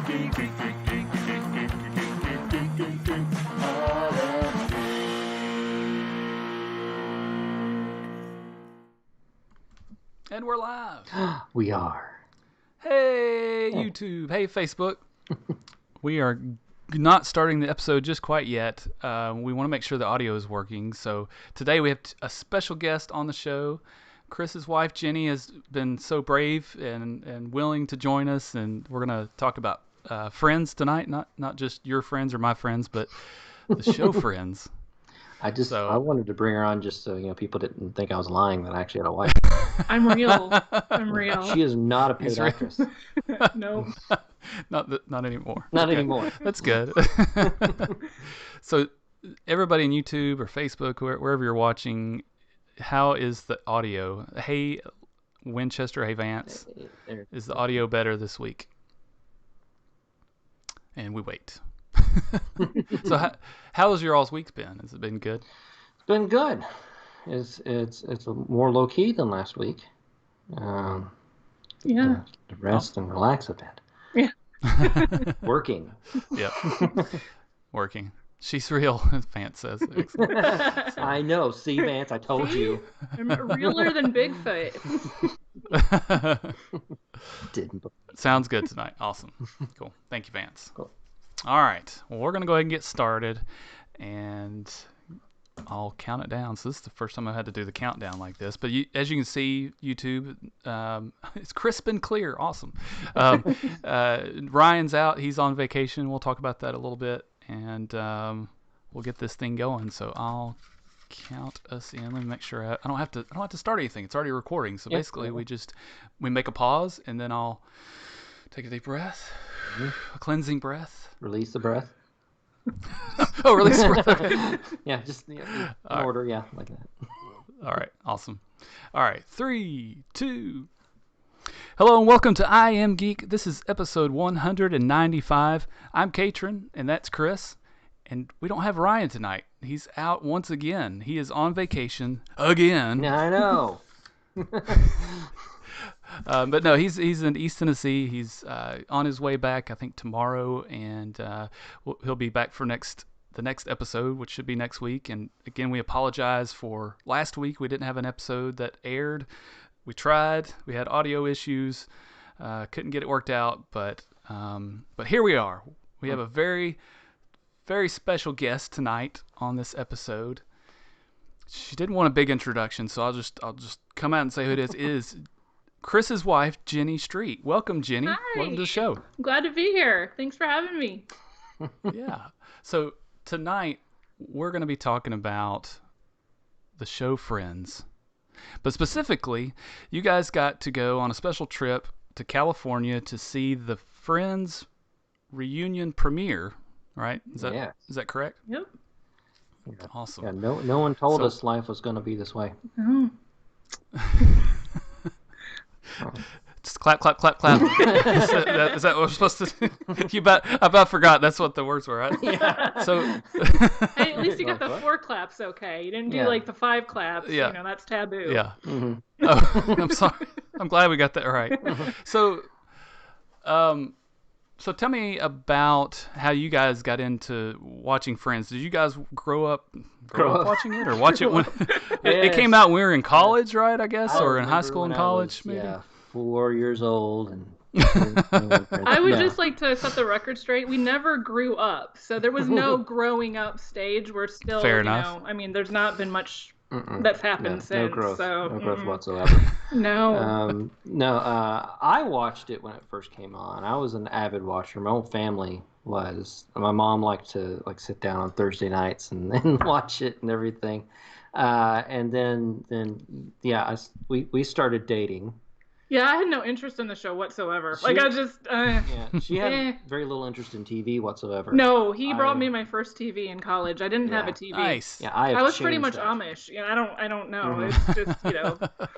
And we're live. We are. Hey, YouTube. Hey, Facebook. We are not starting the episode just quite yet. We want to make sure the audio is working. So today we have a special guest on the show. Chris's wife, Jenny, has been so brave and willing to join us. And we're going to talk about friends tonight. Not just your friends or my friends, but the show friends. I wanted to bring her on just so people didn't think I was lying that I actually had a wife. I'm real. I'm real. She is not a paid actress. No. Not anymore. Not anymore. That's good. So everybody on YouTube or Facebook, wherever you're watching, how is the audio? Hey, Winchester. Hey, Vance. Is the audio better this week? And we wait. So how has your all's week been? Has it been good? It's been good. It's more low key than last week. Yeah. To rest and relax a bit. Yeah. Working. Yep. Working. She's real, as Vance says. I know. See, Vance, I told you. I'm realer than Bigfoot. Didn't. Sounds good tonight. Awesome. Cool. Thank you, Vance. Cool. All right. Well, we're going to go ahead and get started, and I'll count it down. So this is the first time I've had to do the countdown like this. But as you can see, YouTube, it's crisp and clear. Awesome. Ryan's out. He's on vacation. We'll talk about that a little bit, and we'll get this thing going. So I'll count us in. Let me make sure I don't have to start anything. It's already recording. So basically, we make a pause, and then I'll take a deep breath, a cleansing breath. Release the breath. Oh, release the breath. Okay. Yeah, just in order. Yeah, like that. All right, awesome. All right, 3, 2. Hello and welcome to I Am Geek. This is episode 195. I'm Catron, and that's Chris. And we don't have Ryan tonight. He's out once again. He is on vacation again. Yeah, I know. But no, he's in East Tennessee. He's on his way back, I think, tomorrow, and he'll be back for the next episode, which should be next week. And again, we apologize for last week. We didn't have an episode that aired. We tried. We had audio issues. Couldn't get it worked out, but here we are. We have a very, very special guest tonight on this episode. She didn't want a big introduction, so I'll just come out and say who it is. It is Chris's wife, Jenny Street. Welcome, Jenny. Hi. Welcome to the show. I'm glad to be here. Thanks for having me. Yeah. So tonight we're going to be talking about the show Friends. But specifically, you guys got to go on a special trip to California to see the Friends reunion premiere, right? Is that correct? Yep. Yeah. Awesome. Yeah, no one told us life was going to be this way. Oh. Just clap, clap, clap, clap. Is that what we're supposed to do? I about forgot. That's what the words were, right? Yeah. So, Hey, at least you got the 4 claps okay. You didn't do like the 5 claps. Yeah. That's taboo. Yeah. Mm-hmm. Oh, I'm sorry. I'm glad we got that right. So tell me about how you guys got into watching Friends. Did you guys grow up watching it, or watch it when it came out when we were in college, right? I guess, or in high school and college, maybe. Yeah, 4 years old, and I would just like to set the record straight. We never grew up, so there was no growing up stage. We're still, Fair enough. I mean, there's not been much that's happened since. No growth. So, no growth whatsoever. No. I watched it when it first came on. I was an avid watcher. My whole family was. My mom liked to sit down on Thursday nights and watch it and everything. And then we started dating. Yeah, I had no interest in the show whatsoever. She had very little interest in TV whatsoever. No, he brought me my first TV in college. I didn't have a TV. Nice. Yeah, I was pretty much Amish. I don't know. Mm-hmm. It's just,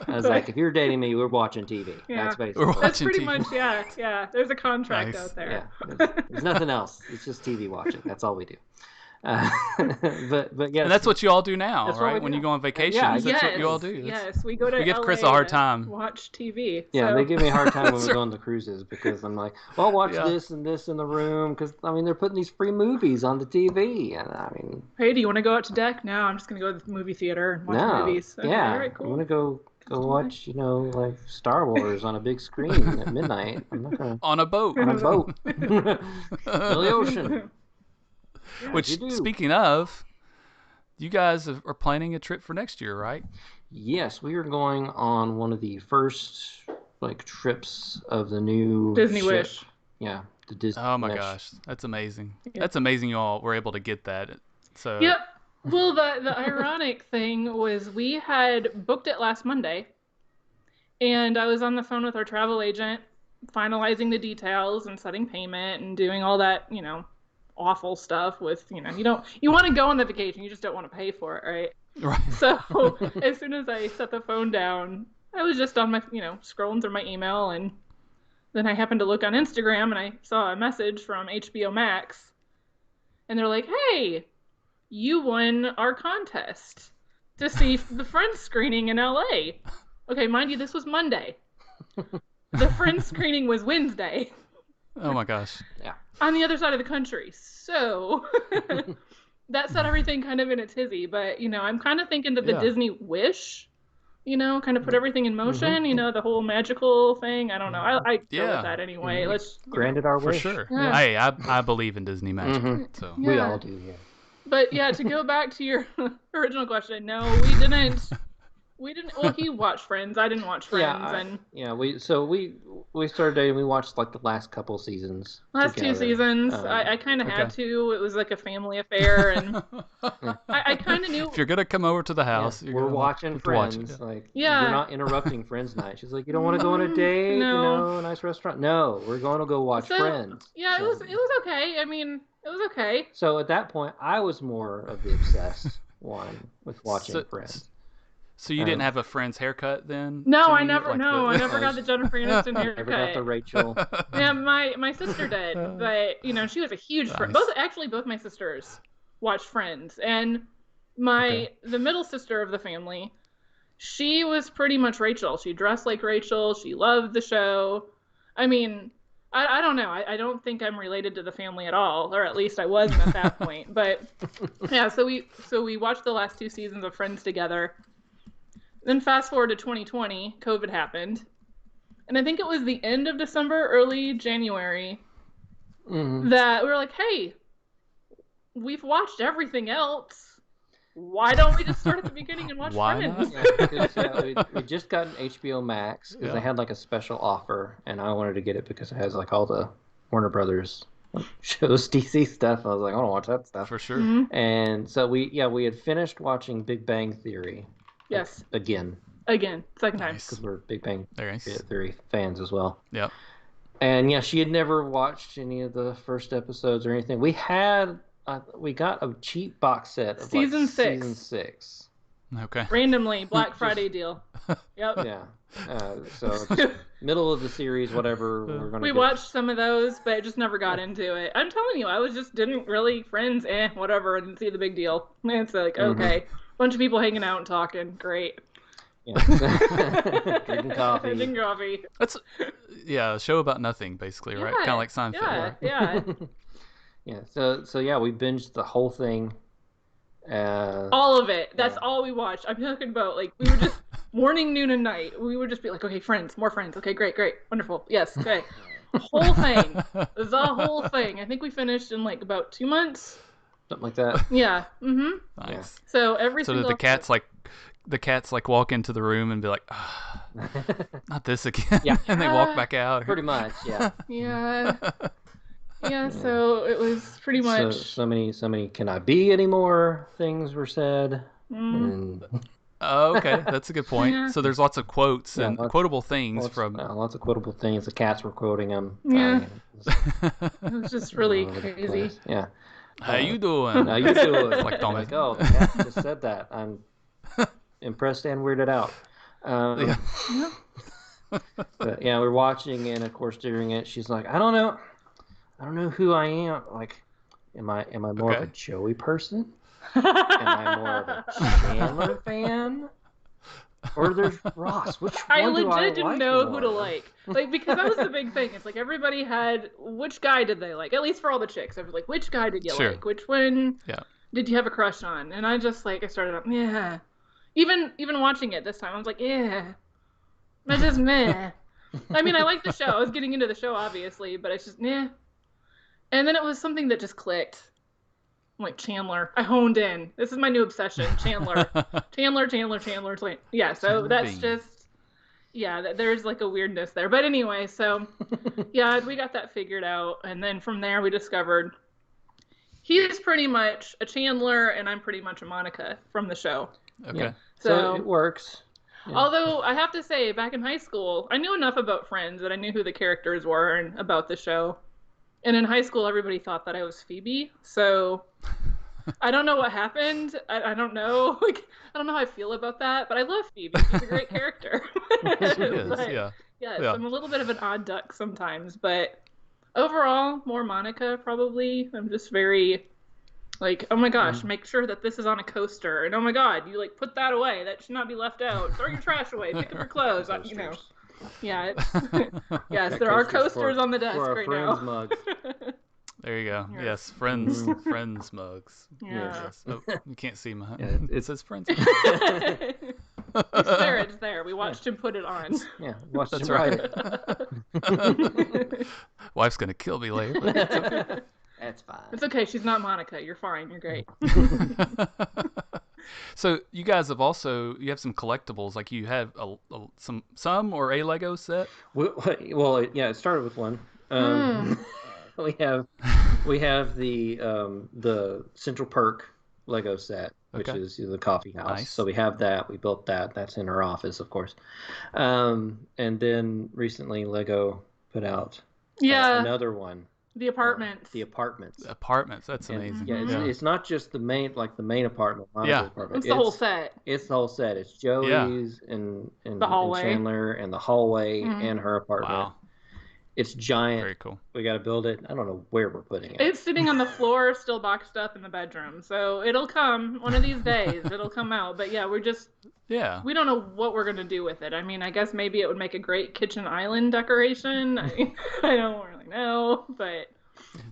I was like, if you're dating me, we're watching TV. Yeah. That's basically. That's pretty much, yeah. There's a contract out there. Yeah, there's nothing else. It's just TV watching. That's all we do. But yes, and that's what you all do now, That's what we right? When do. you go on vacations, Yeah, that's what you all do. Yes, we go to we give LA Chris a hard to time. watch TV. Yeah, so. they give me a hard time when we go on the cruises because I'm like, well, I'll watch Yeah. this and this in the room because I mean they're putting these free movies on the TV, and I mean, Hey, do you want to go out to deck? No, I'm just gonna go to the movie theater and watch movies. Okay, yeah, all right, cool. I'm gonna go watch, like Star Wars on a big screen at midnight. I'm not gonna on a boat. on a boat in the ocean. Yeah, Which, speaking of, you guys are planning a trip for next year, right? Yes, we are going on one of the first trips of the new Disney ship. Wish. Yeah, the Disney. Oh my Wish. gosh, that's amazing. Yeah. That's amazing. You all were able to get that. So. Yep. Well, the ironic thing was we had booked it last Monday, and I was on the phone with our travel agent, finalizing the details and setting payment and doing all that, awful stuff with, you want to go on the vacation, you just don't want to pay for it, right? Right. So as soon as I set the phone down, I was just on my, scrolling through my email, and then I happened to look on Instagram and I saw a message from HBO Max, and they're like, hey, you won our contest to see the Friends screening in LA. Okay, mind you, this was Monday. The Friends screening was Wednesday. Oh my gosh. Yeah. On the other side of the country. So that set everything kind of in a tizzy. But, I'm kind of thinking that the Disney Wish, kind of put everything in motion, the whole magical thing. I don't know. I go with that anyway. Let's granted our wish. For sure. Yeah. Hey, I believe in Disney magic. So we all do, yeah. But yeah, to go back to your original question, no, we didn't. Well, he watched Friends. I didn't watch Friends. We started dating. We watched the last couple seasons. Last together. 2 seasons. I kind of had to. It was like a family affair, and I kind of knew. If you're gonna come over to the house, we're watching Friends. You're not interrupting Friends night. She's like, you don't want to go on a date, a nice restaurant. No, we're going to go watch Friends. Yeah, it was okay. I mean, it was okay. So at that point, I was more of the obsessed one with watching Friends. So you didn't have a Friends haircut then? No, I never. I never got the Jennifer Aniston haircut. Never got the Rachel. Yeah, my sister did, but she was a huge friend. Both my sisters watched Friends, and the middle sister of the family, she was pretty much Rachel. She dressed like Rachel. She loved the show. I mean, I don't know. I don't think I'm related to the family at all, or at least I wasn't at that point. But yeah, so we watched the last 2 seasons of Friends together. Then fast forward to 2020, COVID happened. And I think it was the end of December, early January, that we were like, hey, we've watched everything else. Why don't we just start at the beginning and watch Friends? We just got an HBO Max because they had a special offer, and I wanted to get it because it has all the Warner Brothers shows, DC stuff. I was like, I want to watch that stuff. For sure. Mm-hmm. And so we had finished watching Big Bang Theory. Yes. Again, second time. because we're Big Bang Nice. Theory fans as well. Yep. And she had never watched any of the first episodes or anything. We got a cheap box set of season 6. Season 6. Okay. Randomly, Black Friday deal. Yep. Yeah. So middle of the series, whatever. We watched some of those, but just never got into it. I'm telling you, I didn't really Friends, whatever, and see the big deal. It's like, okay, bunch of people hanging out and talking, great. Yeah. Drinking coffee. Drinking coffee. That's a show about nothing, basically, right? Kind of like Seinfeld. Yeah. Yeah. So we binged the whole thing. All of it. That's all we watched. I'm talking about we were just morning, noon, and night. We would just be like, okay, Friends, more Friends. Okay, great, wonderful. Yes, okay. The whole thing. The whole thing. I think we finished in about 2 months. Something like that. Yeah. Mm-hmm. Nice. Yeah. So every So did the cats walk into the room and be like, not this again. Yeah. And they walk back out. Pretty much, yeah. Yeah. Yeah, so it was pretty much. So many can I be anymore things were said. And... Oh, okay. That's a good point. Yeah. So there's lots of quotes and quotable things from. Lots of quotable things. The cats were quoting them. Yeah. It was just really crazy. Yeah. How you doing? How you doing? Like Thomas. Oh, the cat just said that. I'm impressed and weirded out. But yeah, we're watching, and of course during it, she's like, I don't know who I am. Am I more of a Joey person? Am I more of a Chandler fan? Or there's Ross. Which I one do I legit didn't like know more? who to like. Like, because that was the big thing. It's like everybody had, which guy did they like? At least for all the chicks. I was like, which guy did you like? Which one did you have a crush on? And I just like, I started up, yeah. Even watching it this time, I was like, yeah. That's just meh. I mean, I like the show. I was getting into the show, obviously, but it's just, yeah. And then it was something that just clicked. I'm like, Chandler. I honed in. This is my new obsession. Chandler. Chandler. Yeah, so that's just, yeah, there's like a weirdness there. But anyway, so, yeah, we got that figured out. And then from there, we discovered he's pretty much a Chandler, and I'm pretty much a Monica from the show. Okay. Yeah. So it works. Yeah. Although, I have to say, back in high school, I knew enough about Friends that I knew who the characters were and about the show. And in high school, everybody thought that I was Phoebe. So I don't know what happened. I don't know. Like, I don't know how I feel about that. But I love Phoebe. She's a great character. She is, yeah. Yes, I'm a little bit of an odd duck sometimes. But overall, more Monica, probably. I'm just very, like, oh my gosh, make sure that this is on a coaster. And oh my god, you, like, put that away. That should not be left out. Throw your trash away. Pick up your clothes. You know. Yeah, yes, there are coasters on the desk right now. Mugs. There you go. Yes, friends mugs. Yeah. Yes. Oh, you can't see my. Yeah, it says friends. It's there. We watched him put it on. Yeah, watched That's him right. write it. Wife's gonna kill me later. But it's okay. That's fine. It's okay. She's not Monica. You're fine. You're great. So you guys have you have some collectibles, like you have some or a Lego set. Well, yeah, it started with one. We have the Central Perk Lego set, which is the coffee house. Nice. So we have that. We built that. That's in our office, of course. And then recently Lego put out another one. The apartments. The apartments. That's amazing. It's not just the main apartment. Apartment. It's the whole set. It's the whole set. It's Joey's and the hallway. And Chandler and the hallway and her apartment. Wow. It's giant. Very cool. We got to build it. I don't know where we're putting it. It's sitting on the floor, still boxed up in the bedroom. So it'll come one of these days. It'll come out. But yeah, we don't know what we're gonna do with it. I mean, I guess maybe it would make a great kitchen island decoration. I don't really know, but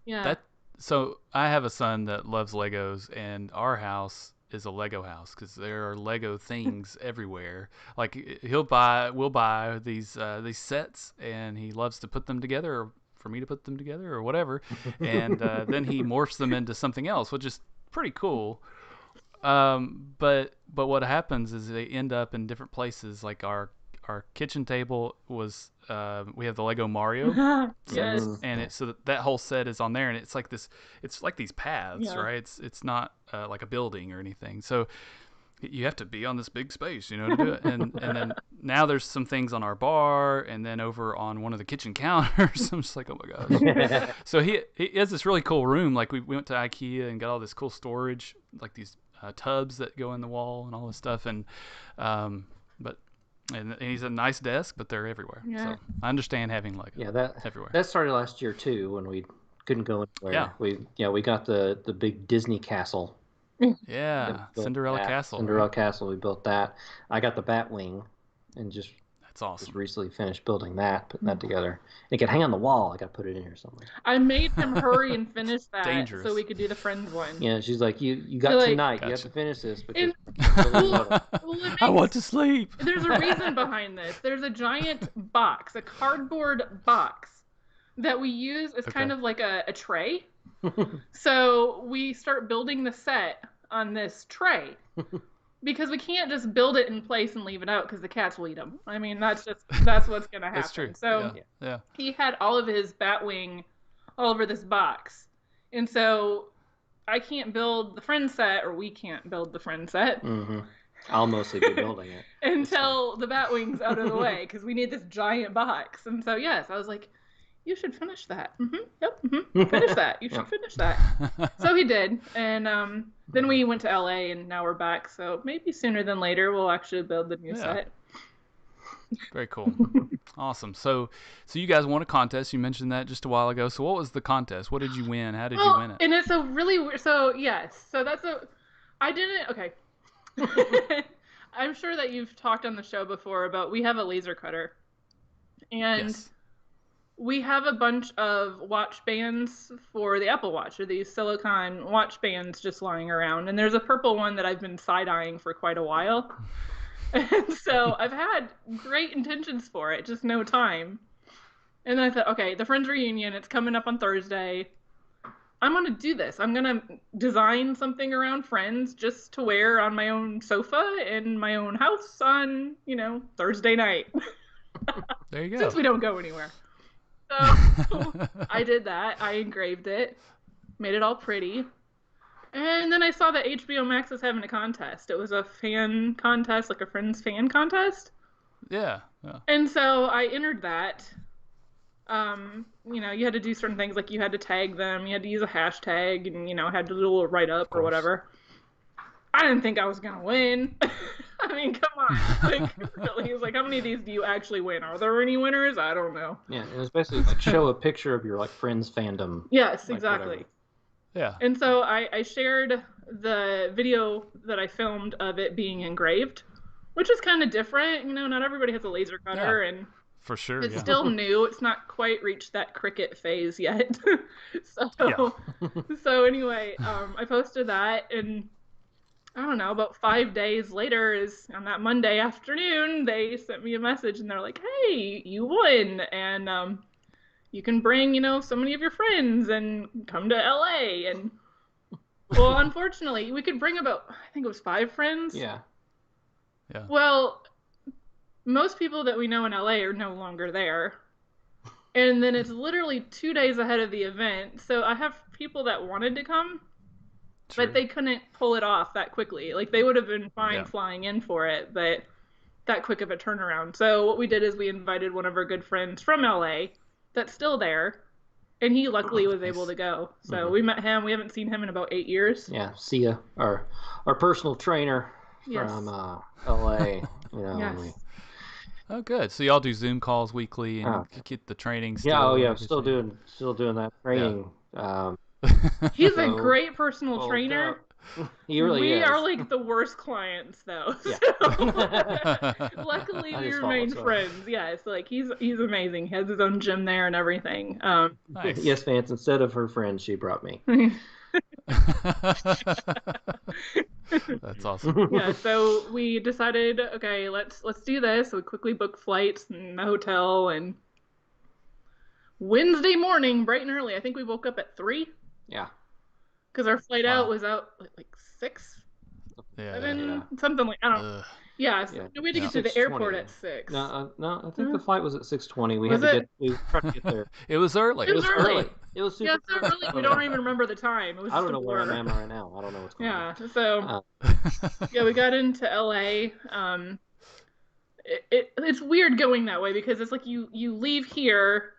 yeah. So I have a son that loves Legos, and our house is a Lego house because there are Lego things everywhere. Like we'll buy these sets, and he loves to put them together, or for me to put them together, or whatever. And then he morphs them into something else, which is pretty cool. But what happens is they end up in different places. Like our kitchen table was we have the Lego Mario. Yes. And so that whole set is on there, and it's like these paths, right? It's not like a building or anything. So you have to be on this big space, to do it. And then now there's some things on our bar, and then over on one of the kitchen counters. I'm just like, oh my gosh. So he has this really cool room. Like we went to IKEA and got all this cool storage, like these tubs that go in the wall and all this stuff. And and he's a nice desk, but they're everywhere. Yeah. So I understand having Lego. Yeah, everywhere. That started last year too, when we couldn't go anywhere. Yeah. We got the big Disney castle. Yeah, Cinderella Castle. Cinderella Castle. We built that. I got the Batwing, and that's awesome. Just recently finished building that, putting that together. And it could hang on the wall. I got to put it in here somewhere. I made him hurry and finish that Dangerous. So we could do the Friends one. Yeah, she's like, you got tonight. Gotcha. You have to finish this. Because I want to sleep. There's a reason behind this. There's a giant box, a cardboard box that we use as kind of like a tray. So we start building the set on this tray. Because we can't just build it in place and leave it out because the cats will eat them. I mean, that's what's going to happen. That's true. So he had all of his Batwing all over this box. And so I can't build the Friend set, or we can't build the Friend set. Mm-hmm. I'll mostly be building it. Until the Batwing's out of the way because we need this giant box. And so, yes, I was like, you should finish that. Finish that. You should finish that. So he did. And then we went to LA, and now we're back. So maybe sooner than later we'll actually build the new set. Very cool. Awesome. So you guys won a contest. You mentioned that just a while ago. So what was the contest? What did you win? How did you win it? And it's a really weird. So yes. So I didn't. Okay. I'm sure that you've talked on the show before about we have a laser cutter, and Yes. we have a bunch of watch bands for the Apple Watch, or these silicone watch bands just lying around. And there's a purple one that I've been side-eyeing for quite a while. And so I've had great intentions for it, just no time. And I thought, okay, the Friends reunion, it's coming up on Thursday. I'm going to do this. I'm going to design something around Friends just to wear on my own sofa in my own house on, Thursday night. There you go. Since we don't go anywhere. So I did that. I engraved it, made it all pretty. And then I saw that HBO Max was having a contest. It was a fan contest, like a Friends fan contest. Yeah. And so I entered that. You had to do certain things, like you had to tag them, you had to use a hashtag, and, had to do a little write-up or whatever. I didn't think I was going to win. I mean, come on. Like, really? It's like, how many of these do you actually win? Are there any winners? I don't know. Yeah, it was basically like show a picture of your, like, Friends fandom. Yes, like, exactly. Whatever. Yeah. And so I shared the video that I filmed of it being engraved, which is kind of different. Not everybody has a laser cutter, and for sure. it's still new. It's not quite reached that Cricut phase yet. So anyway, I posted that, and I don't know, about 5 days later, is on that Monday afternoon, they sent me a message, and they're like, "Hey, you won, and you can bring, so many of your friends and come to LA." And well, unfortunately, we could bring about, I think it was 5 friends. Yeah. Well, most people that we know in LA are no longer there. And then it's literally 2 days ahead of the event. So I have people that wanted to come, but they couldn't pull it off that quickly. Like, they would have been fine flying in for it, but that quick of a turnaround. So what we did is we invited one of our good friends from LA that's still there, and he luckily was able to go. So we met him. We haven't seen him in about 8 years. Yeah, Sia, our personal trainer from LA. Yes. Oh, good. So y'all do Zoom calls weekly and get the training. Still doing that training. Yeah. He's a great personal trainer. He really we is. are like the worst clients, though. Yeah. So, luckily, we remain friends. Yeah, so like he's amazing. He has his own gym there and everything. Nice. Yes, Vance. Instead of her friend, she brought me. That's awesome. Yeah, so we decided, okay, let's do this. So we quickly booked flights and the hotel, and Wednesday morning, bright and early, I think we woke up at 3. Yeah. Because our flight out was out like 6. Something like, I don't know. Yeah, so we had to get to the airport at 6. No, I think the flight was at 6:20. We tried to get there. It was early. It was early. It was super early. We don't even remember the time. It was I don't know where I am right now. I don't know what's going on. Yeah, so we got into LA. It's weird going that way, because it's like you leave here,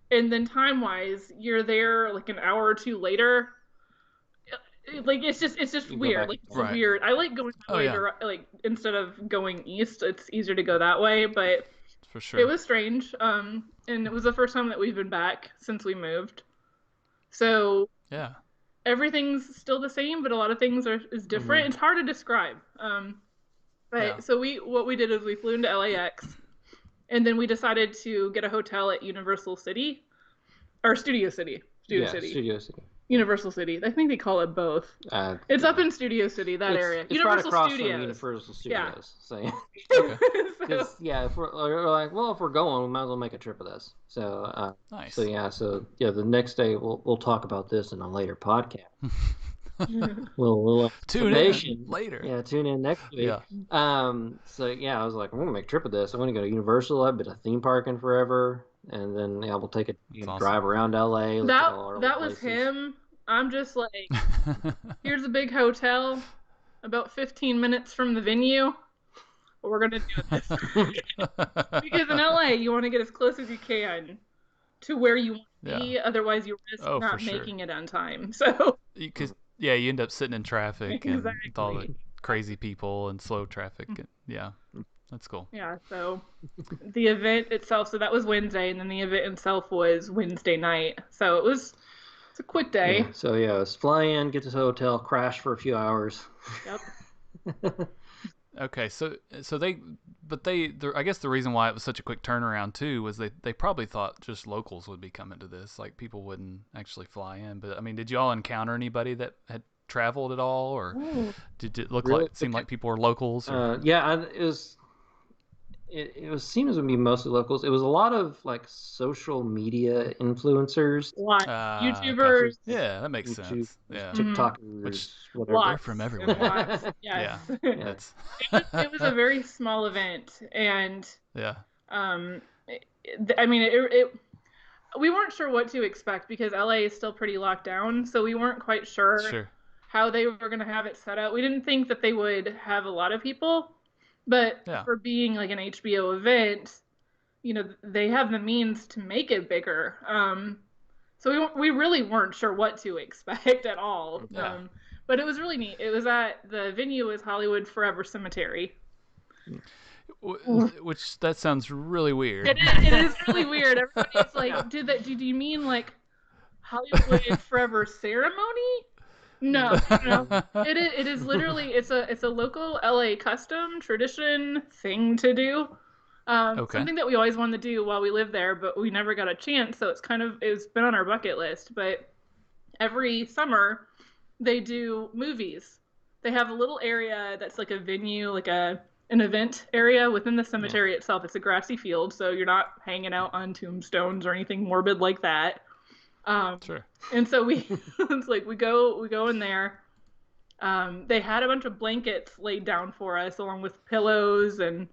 and then time-wise, you're there like an hour or two later. Like, it's just weird. Like, it's weird. I like going that way, like, instead of going east. It's easier to go that way, but for sure, it was strange. And it was the first time that we've been back since we moved. So everything's still the same, but a lot of things is different. It's hard to describe. So what we did is we flew into LAX, and then we decided to get a hotel at Universal City, or Studio City. Studio City. Universal City. I think they call it both. It's up in Studio City, that area. It's Universal right across Studios. from Universal Studios. Yeah. So, if we're like, well, if we're going, we might as well make a trip of this. So, nice. So the next day we'll talk about this in a later podcast. We'll tune in later. Yeah, tune in next week. Yeah. I was like, I'm gonna make a trip of this. I'm gonna go to Universal. I've been a theme park in forever, and then we'll take a drive around LA. That was him. I'm just like, here's a big hotel, about 15 minutes from the venue. We're gonna do this because in LA you want to get as close as you can to where you want to be. Otherwise, you risk not making it on time. So because you end up sitting in traffic and with all the crazy people and slow traffic. Yeah, That's cool. Yeah, so the event itself, so that was Wednesday, and then the event itself was Wednesday night. So it's a quick day. Yeah, so yeah, let's fly in, get to the hotel, crash for a few hours. Yep. Okay, so I guess the reason why it was such a quick turnaround too was they probably thought just locals would be coming to this, like people wouldn't actually fly in. But I mean, did y'all encounter anybody that had traveled at all, or did it look Really? like it seemed like people were locals? Or... It was seemed to be mostly locals. It was a lot of like social media influencers, Lots. Gotcha. YouTubers. Yeah, that makes YouTube, sense. Yeah, TikTokers, whatever. Lots. they're from everywhere. Lots. Yes. Yeah, that's It was a very small event, and yeah. I mean, we weren't sure what to expect because LA is still pretty locked down, so we weren't quite sure how they were going to have it set up. We didn't think that they would have a lot of people, but for being like an HBO event, you know, they have the means to make it bigger. So we really weren't sure what to expect at all. Yeah. But it was really neat. It was the venue was Hollywood Forever Cemetery. Which that sounds really weird. It is really weird. Everybody's like, "Do you mean like Hollywood Forever Ceremony?" No. It is literally it's a local LA custom tradition thing to do. Something that we always wanted to do while we lived there, but we never got a chance. So it's been on our bucket list. But every summer they do movies. They have a little area that's like a venue, like an event area within the cemetery itself. It's a grassy field, so you're not hanging out on tombstones or anything morbid like that. Sure. And so it's like we go in there. They had a bunch of blankets laid down for us, along with pillows and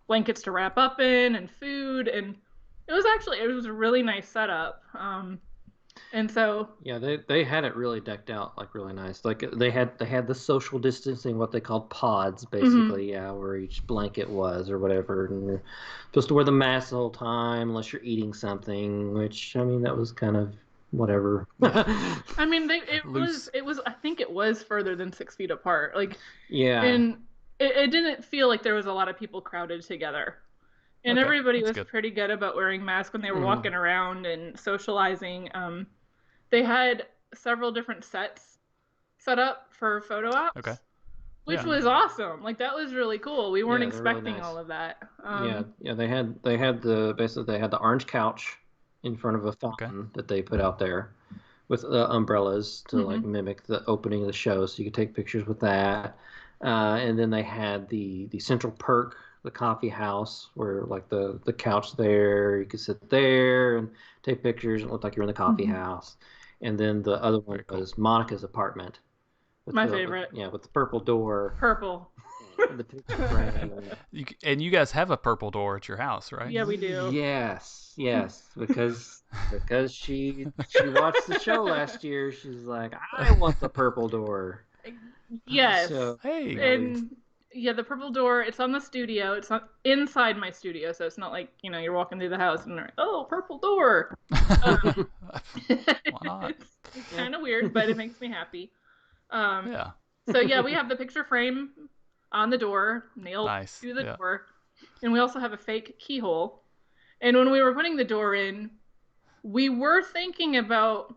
blankets to wrap up in, and food, and it was a really nice setup. And so they had it really decked out, like really nice. Like they had the social distancing, what they called pods, basically, where each blanket was or whatever, and you're supposed to wear the mask the whole time unless you're eating something. Which I mean, that was kind of whatever. I mean, it was I think it was further than 6 feet apart. Like and it didn't feel like there was a lot of people crowded together. And everybody was pretty good about wearing masks when they were walking around and socializing. They had several different sets set up for photo ops, which was awesome. Like that was really cool. We weren't expecting really nice. All of that. They had the orange couch in front of a fountain that they put out there with umbrellas to like mimic the opening of the show, so you could take pictures with that. And then they had the Central Perk, the coffee house, where like the couch there, you could sit there and take pictures and look like you're in the coffee house. And then the other one was Monica's apartment. My favorite. With the purple door. Purple. The picture frame. And you guys have a purple door at your house, right? Yeah, we do. Yes, because she watched the show last year. She's like, I want the purple door. Yes. So, and the purple door, it's on the studio. It's not inside my studio, so it's not like, you're walking through the house and you're like, oh, purple door. Why not? It's kind of weird, but it makes me happy. So we have the picture frame on the door, nailed to the door. And we also have a fake keyhole. And when we were putting the door in, we were thinking about,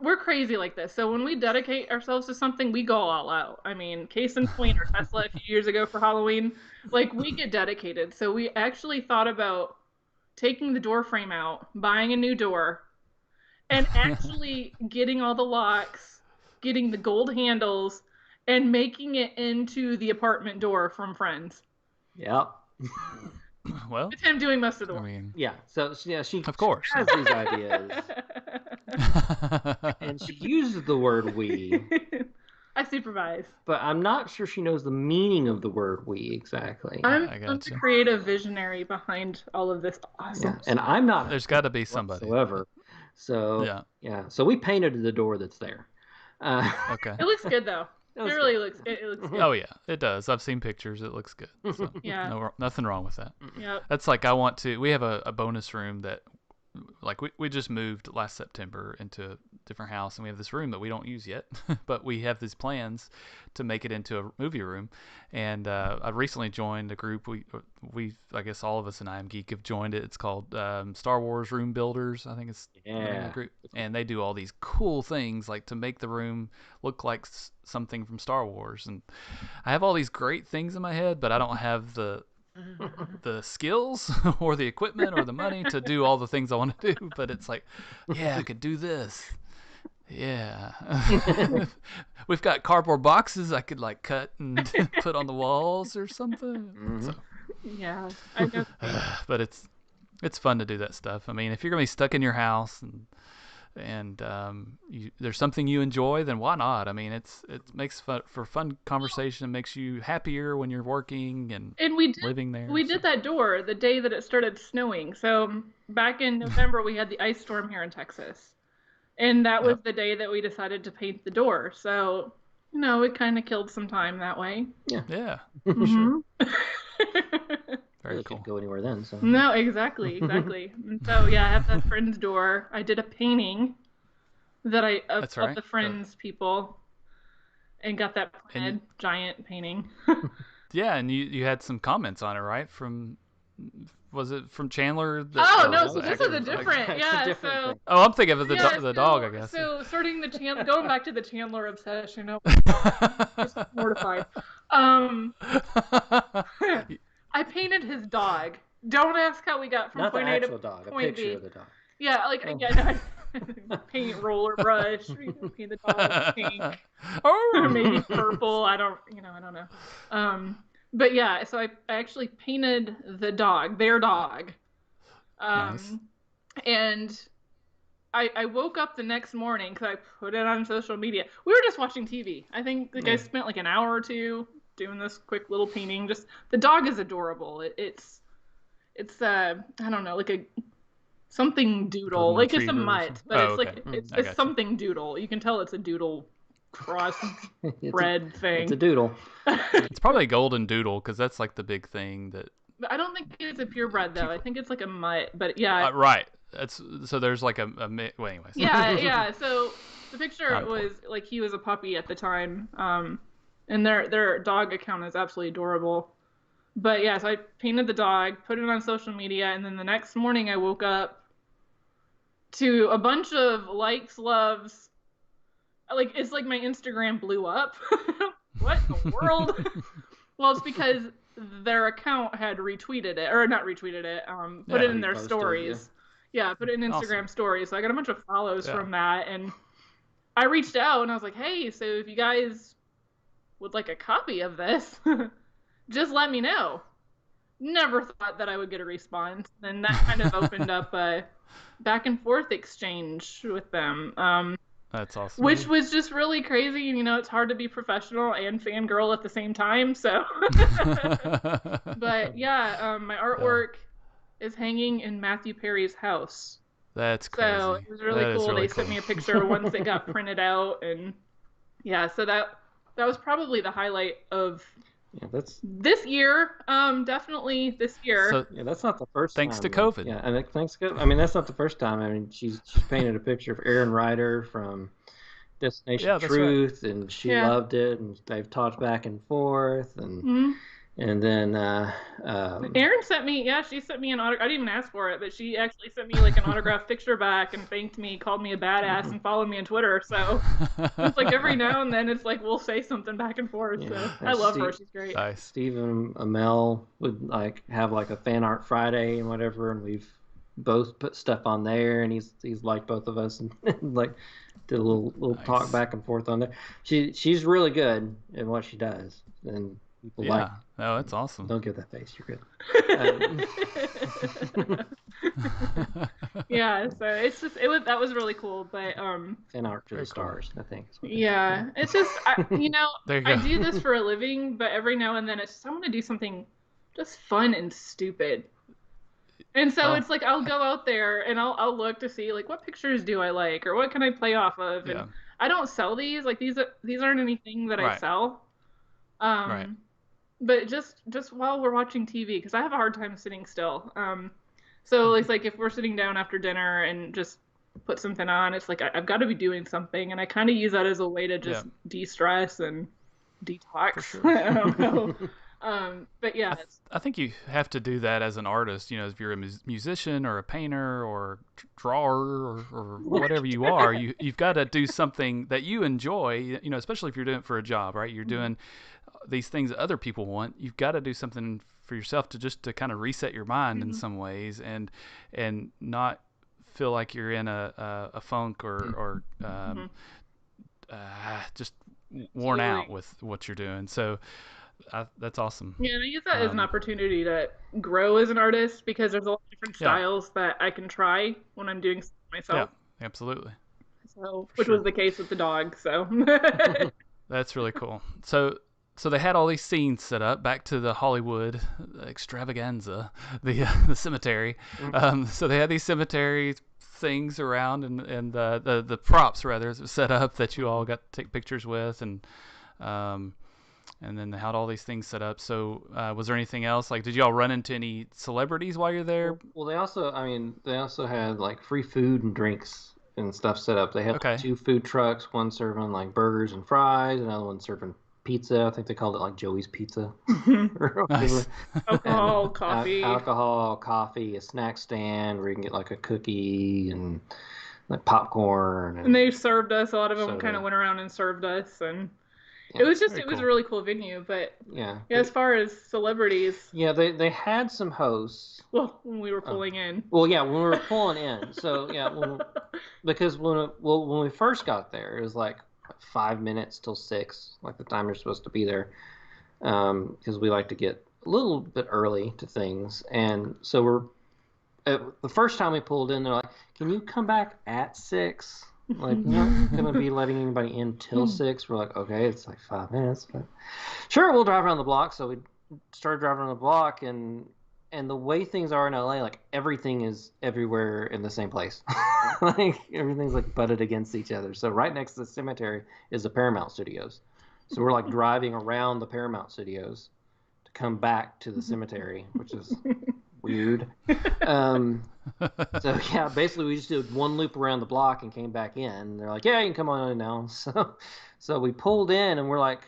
we're crazy like this. So when we dedicate ourselves to something, we go all out. I mean, case in point, or Tesla a few years ago for Halloween, like we get dedicated. So we actually thought about taking the door frame out, buying a new door, and actually getting all the locks, getting the gold handles, and making it into the apartment door from Friends. Yep. Well, it's him doing most of the work. I mean, she of course has these ideas, and she uses the word "we." I supervise, but I'm not sure she knows the meaning of the word "we" exactly. I'm the creative visionary behind all of this awesome stuff. And I'm not. There's got to be somebody. Whatsoever. So so we painted the door that's there. It looks good though. It really looks good. Oh yeah, it does. I've seen pictures. It looks good. So nothing wrong with that. Yeah. That's like we have a bonus room that like we just moved last September into a different house, and we have this room that we don't use yet, but we have these plans to make it into a movie room. And I recently joined a group. We I guess all of us in iamGEEK have joined it. It's called Star Wars Room Builders, I think it's the name of the group. And they do all these cool things like to make the room look like something from Star Wars. And I have all these great things in my head, but I don't have the skills or the equipment or the money to do all the things I want to do. But it's like, yeah, I could do this. Yeah. We've got cardboard boxes I could like cut and put on the walls or something. So, yeah, I know. but it's fun to do that stuff. I mean, if you're gonna be stuck in your house and there's something you enjoy, then why not? I mean, it makes for fun conversation. It makes you happier when you're working and living there. We did that door the day that it started snowing. So back in November, we had the ice storm here in Texas, and that was the day that we decided to paint the door. So it kind of killed some time that way. Yeah. Mm-hmm. Sure. Very really cool. Could go anywhere then. So. No, exactly. And so I have that friend's door. I did a painting that of the friends people, and got that planted giant painting. Yeah, and you had some comments on it, right? Was it from Chandler? No, so this is a different. Thing. Oh, I'm thinking of the dog, I guess. So starting going back to the Chandler obsession, just mortified. I painted his dog. Don't ask how we got from point A to point B. Not the actual dog, a picture of the dog. Yeah, paint roller brush, paint the dog pink, or maybe purple. I don't know. But yeah, so I actually painted the dog, their dog. Nice. And I woke up the next morning because I put it on social media. We were just watching TV. I think I spent like an hour or two doing this quick little painting. Just the dog is adorable. It's I don't know, like a something doodle, like it's a mutt, but it's something doodle. You can tell it's a doodle cross bred thing. It's a doodle. It's probably a golden doodle because that's like the big thing that. But I don't think it's a purebred though. I think it's like a mutt. But yeah. Right. So there's like well, anyways. Yeah. So the picture was like he was a puppy at the time. And their dog account is absolutely adorable. But yeah, so I painted the dog, put it on social media, and then the next morning I woke up to a bunch of likes, loves. Like, it's like my Instagram blew up. What in the world? Well, it's because their account had retweeted it, or not retweeted it, put it in their stories. Yeah, put it in Instagram stories. So I got a bunch of follows from that, and I reached out and I was like, hey, so if you guys would like a copy of this, just let me know. Never thought that I would get a response. And that kind of opened up a back and forth exchange with them. That's awesome. Which was just really crazy. It's hard to be professional and fangirl at the same time. So, but yeah, my artwork is hanging in Matthew Perry's house. That's crazy. So it was really cool. They sent me a picture once it got printed out, and yeah, so that was probably the highlight of this year. Definitely this year. So, that's not the first thanks time. To COVID. Yeah, and thanks to COVID. I mean, that's not the first time. I mean, she's painted a picture of Aaron Ryder from Destination Truth, right. And she loved it, and they've talked back and forth, and and then Aaron sent me. Yeah, she sent me an autograph. I didn't even ask for it, but she actually sent me like an autographed picture back and thanked me, called me a badass, and followed me on Twitter. So it's like every now and then it's like we'll say something back and forth. Yeah. So I love her. She's great. Nice. Steve and Amel would like have like a fan art Friday and whatever, and we've both put stuff on there, and he's liked both of us, and like did a little talk back and forth on there. She's really good at what she does, and people like. No, that's awesome. Don't give that face. You're good. Yeah, so it's just that was really cool, but fan art to the stars, I think. Yeah, it's just I do this for a living, but every now and then it's just I want to do something just fun and stupid. And so it's like I'll go out there and I'll look to see like what pictures do I like or what can I play off of, and I don't sell these, like these aren't anything that I sell. But just while we're watching TV, because I have a hard time sitting still. So it's like if we're sitting down after dinner and just put something on, it's like I've got to be doing something, and I kind of use that as a way to just de-stress and detox. For sure. I don't know. But yeah, I think you have to do that as an artist. If you're a musician or a painter or drawer or whatever you are, you've got to do something that you enjoy. Especially if you're doing it for a job, right? You're doing these things that other people want. You've got to do something for yourself to kind of reset your mind in some ways and not feel like you're in a funk or just worn out with what you're doing. So that's awesome. Yeah, and I use that as an opportunity to grow as an artist because there's a lot of different styles that I can try when I'm doing stuff myself. Yeah, absolutely. So, which was the case with the dog. So that's really cool. So they had all these scenes set up back to the Hollywood extravaganza, the cemetery. So they had these cemetery things around and the props rather set up that you all got to take pictures with and then they had all these things set up. So was there anything else? Like, did y'all run into any celebrities while you're there? Well, they also had like free food and drinks and stuff set up. They had like 2 food trucks, one serving like burgers and fries, another one serving pizza. I think they called it like Joey's Pizza. Nice. Alcohol, coffee. Alcohol, coffee, a snack stand where you can get like a cookie and like popcorn. And they served us. A lot of them kind of went around and served us, and it was a really cool venue. But as far as celebrities, they had some hosts. Well, when we were pulling in. Well, yeah, when we were pulling in. So because when we first got there, it was like 5 minutes till 6, like the time you're supposed to be there, because we like to get a little bit early to things. And so the first time we pulled in, they're like, "Can you come back at 6? Like, we're not gonna be letting anybody in till 6." We're like, "Okay, it's like 5 minutes, but sure, we'll drive around the block." So we started driving around the block, and the way things are in LA, like everything is everywhere in the same place. Like everything's like butted against each other. So right next to the cemetery is the Paramount Studios. So we're like driving around the Paramount Studios to come back to the cemetery, which is weird. So yeah, basically we just did one loop around the block and came back in. They're like, "Yeah, you can come on in now." So we pulled in and we're like,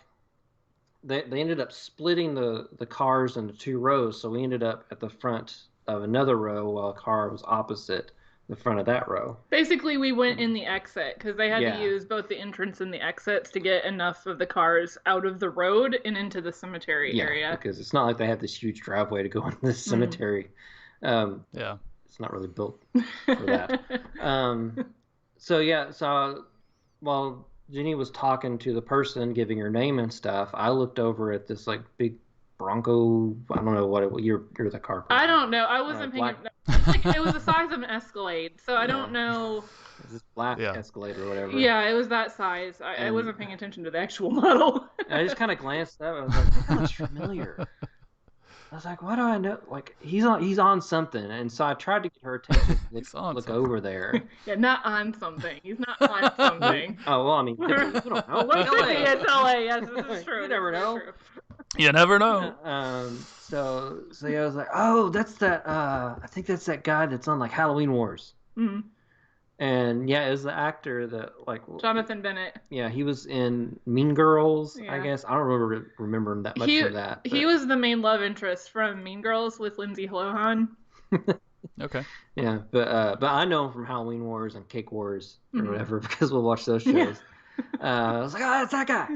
they ended up splitting the cars into 2 rows. So we ended up at the front of another row while a car was opposite the front of that row. Basically, we went in the exit because they had to use both the entrance and the exits to get enough of the cars out of the road and into the cemetery area. Because it's not like they had this huge driveway to go into the cemetery. It's not really built for that. So while Jenny was talking to the person, giving her name and stuff, I looked over at this like big Bronco. I don't know you're the car person. I don't know. I wasn't paying. It was the size of an Escalade, so I don't know. This black Escalade or whatever. Yeah, it was that size. I wasn't paying attention to the actual model. I just kind of glanced up. I was like, "That looks familiar." I was like, "Why do I know?" Like he's on something, and so I tried to get her attention to look over there. Yeah, not on something. He's not on something. Oh well, I mean, we don't know. It's LA. Yes, this is true. You never know. You never know. So I was like, "Oh, that's that. I think that's that guy that's on like Halloween Wars." Mm-hmm. And it was the actor that like Jonathan Bennett. Yeah, he was in Mean Girls. I guess I don't remember him that much from that. But... He was the main love interest from Mean Girls with Lindsay Lohan. Okay. Yeah, but I know him from Halloween Wars and Cake Wars or whatever because we'll watch those shows. I was like, "Oh, that's that guy."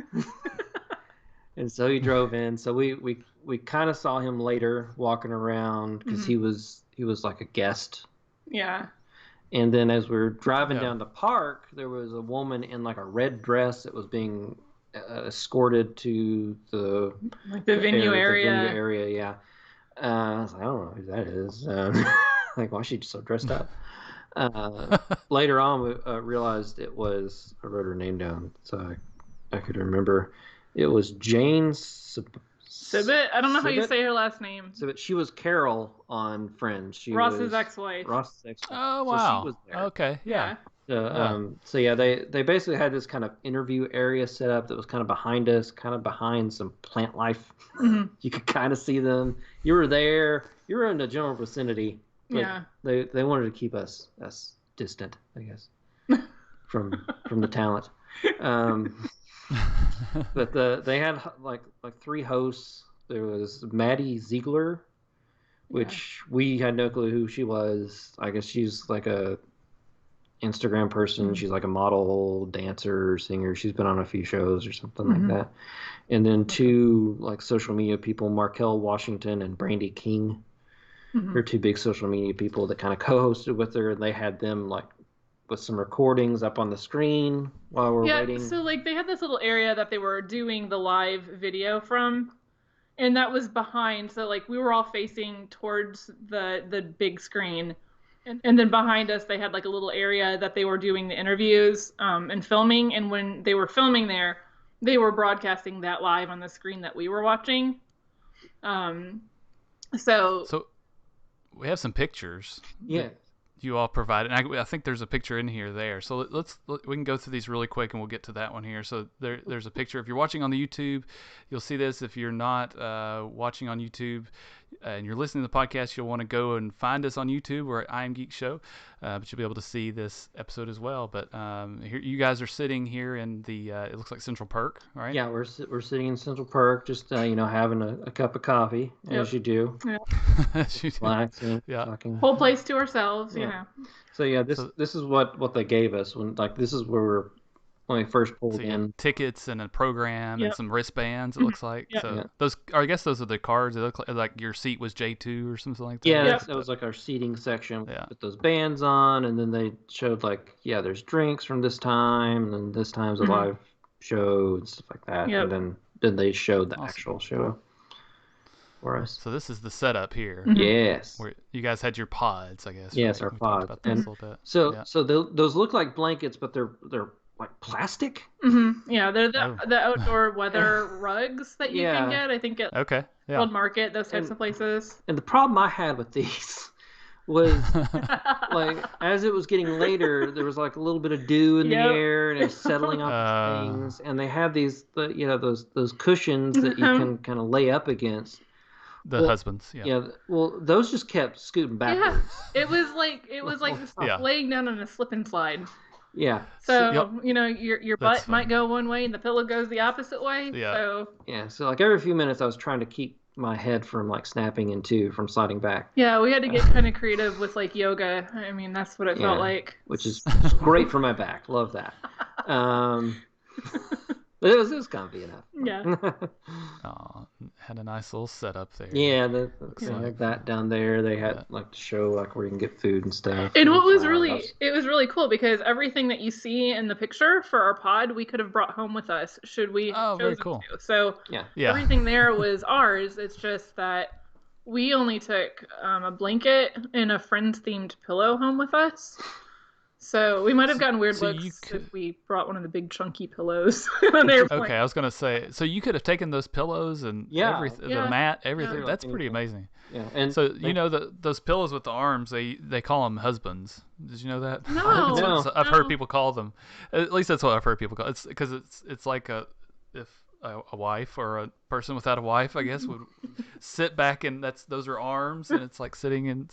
And so he drove in. So we kind of saw him later walking around because he was like a guest. Yeah. And then as we were driving down the park, there was a woman in like a red dress that was being escorted to the venue area. The venue area, yeah. I was like, I don't know who that is. Like, why is she so dressed up? Later on, we realized it was. I wrote her name down so I could remember. It was Jane Sibbett? I don't know how you say her last name. Sibbett. She was Carol on Friends. Ross's ex-wife. Oh, wow. So she was there. Okay, yeah. They basically had this kind of interview area set up that was kind of behind us, kind of behind some plant life. You could kind of see them. You were there. You were in the general vicinity Yeah. They wanted to keep us distant, I guess, from the talent. But they had like 3 hosts. There was Maddie Ziegler, which we had no clue who she was. I guess she's like a Instagram person. She's like a model, dancer, singer. She's been on a few shows or something like that. And then 2 like social media people, Markel Washington and Brandy King. They're 2 big social media people that kind of co-hosted with her, and they had them like with some recordings up on the screen while we're waiting. So like they had this little area that they were doing the live video from, and that was behind. So like we were all facing towards the big screen, and then behind us they had like a little area that they were doing the interviews and filming. And when they were filming there, they were broadcasting that live on the screen that we were watching. So we have some pictures. Yeah. You all provided. And I think there's a picture in here there. So we can go through these really quick and we'll get to that one here. So there's a picture. If you're watching on the YouTube, you'll see this. If you're not watching on YouTube and you're listening to the podcast, you'll want to go and find us on YouTube. We're at iamGEEKshow, but you'll be able to see this episode as well. But here, you guys are sitting here in the it looks like Central Perk, right? Yeah, we're sitting in Central Perk, just having a cup of coffee, as you do. Yeah. Relaxing, Yeah. talking. Whole place to ourselves, you know. So yeah, this is what they gave us this is where when we first pulled in. Tickets and a program and some wristbands. It looks like those. Or I guess those are the cards. They look like your seat was J2 or something like that. Yeah, that was like our seating section. Yeah. With those bands on, and then they showed there's drinks from this time, and then this time's a live show and stuff like that. Yep. And then they showed the actual show for us. So this is the setup here. Yes. Where you guys had your pods, I guess. Yes, right? our We pods. talked about that a little bit. So those look like blankets, but they're like plastic. Yeah, they're the outdoor weather rugs that you can get. I think at World Market, those types of places. And the problem I had with these was as it was getting later, there was like a little bit of dew in the air, and it was settling on things. And they have these, those cushions that you can kind of lay up against. The husbands, Yeah. Well, those just kept scooting backwards. Yeah, it was like just laying down on a slip and slide. Yeah. So your butt might go one way and the pillow goes the opposite way. Yeah. So like every few minutes, I was trying to keep my head from snapping in two from sliding back. Yeah, we had to get kind of creative with yoga. I mean, that's what it felt like. Which is great for my back. Love that. But it was comfy enough. Yeah. Had a nice little setup there. Yeah, they had that down there. They had to show where you can get food and stuff. And what was it was really cool because everything that you see in the picture for our pod, we could have brought home with us should we have chosen very cool. to. So everything there was ours. It's just that we only took a blanket and a friends themed pillow home with us. So we might have gotten weird looks if we brought one of the big chunky pillows on the airplane. Okay, I was gonna say, so you could have taken those pillows and everything, the mat, everything. Yeah. That's pretty amazing. Yeah, and so those pillows with the arms, they call them husbands. Did you know that? No, I've heard people call them. At least that's what I've heard people call it. It's because it's like if a wife or a person without a wife, I guess, would sit back and those are arms, and it's like sitting in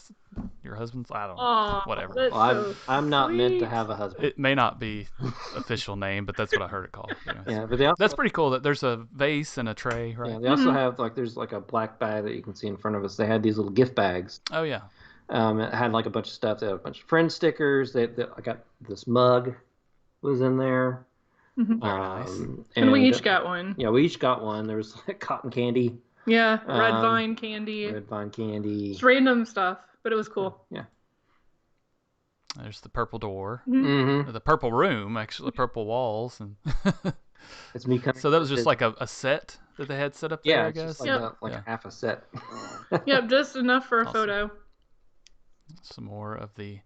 your husband's. I don't know, whatever. Well, I'm not meant to have a husband. It may not be official name, but that's what I heard it called. Yeah, but that's pretty cool that there's a vase and a tray, right? Yeah, they also have there's a black bag that you can see in front of us. They had these little gift bags. Oh yeah. It had a bunch of stuff. They had a bunch of friend stickers. I got this mug was in there. Very nice. And we each got one. Yeah, we each got one. There was cotton candy. Yeah, red vine candy. Red vine candy. Just random stuff, but it was cool. Yeah. There's the purple door. Mm-hmm. The purple room, actually, purple walls, and it's me coming. So that was just like a set that they had set up there, I guess. Just half a set. Yep, just enough for a photo. Some more of the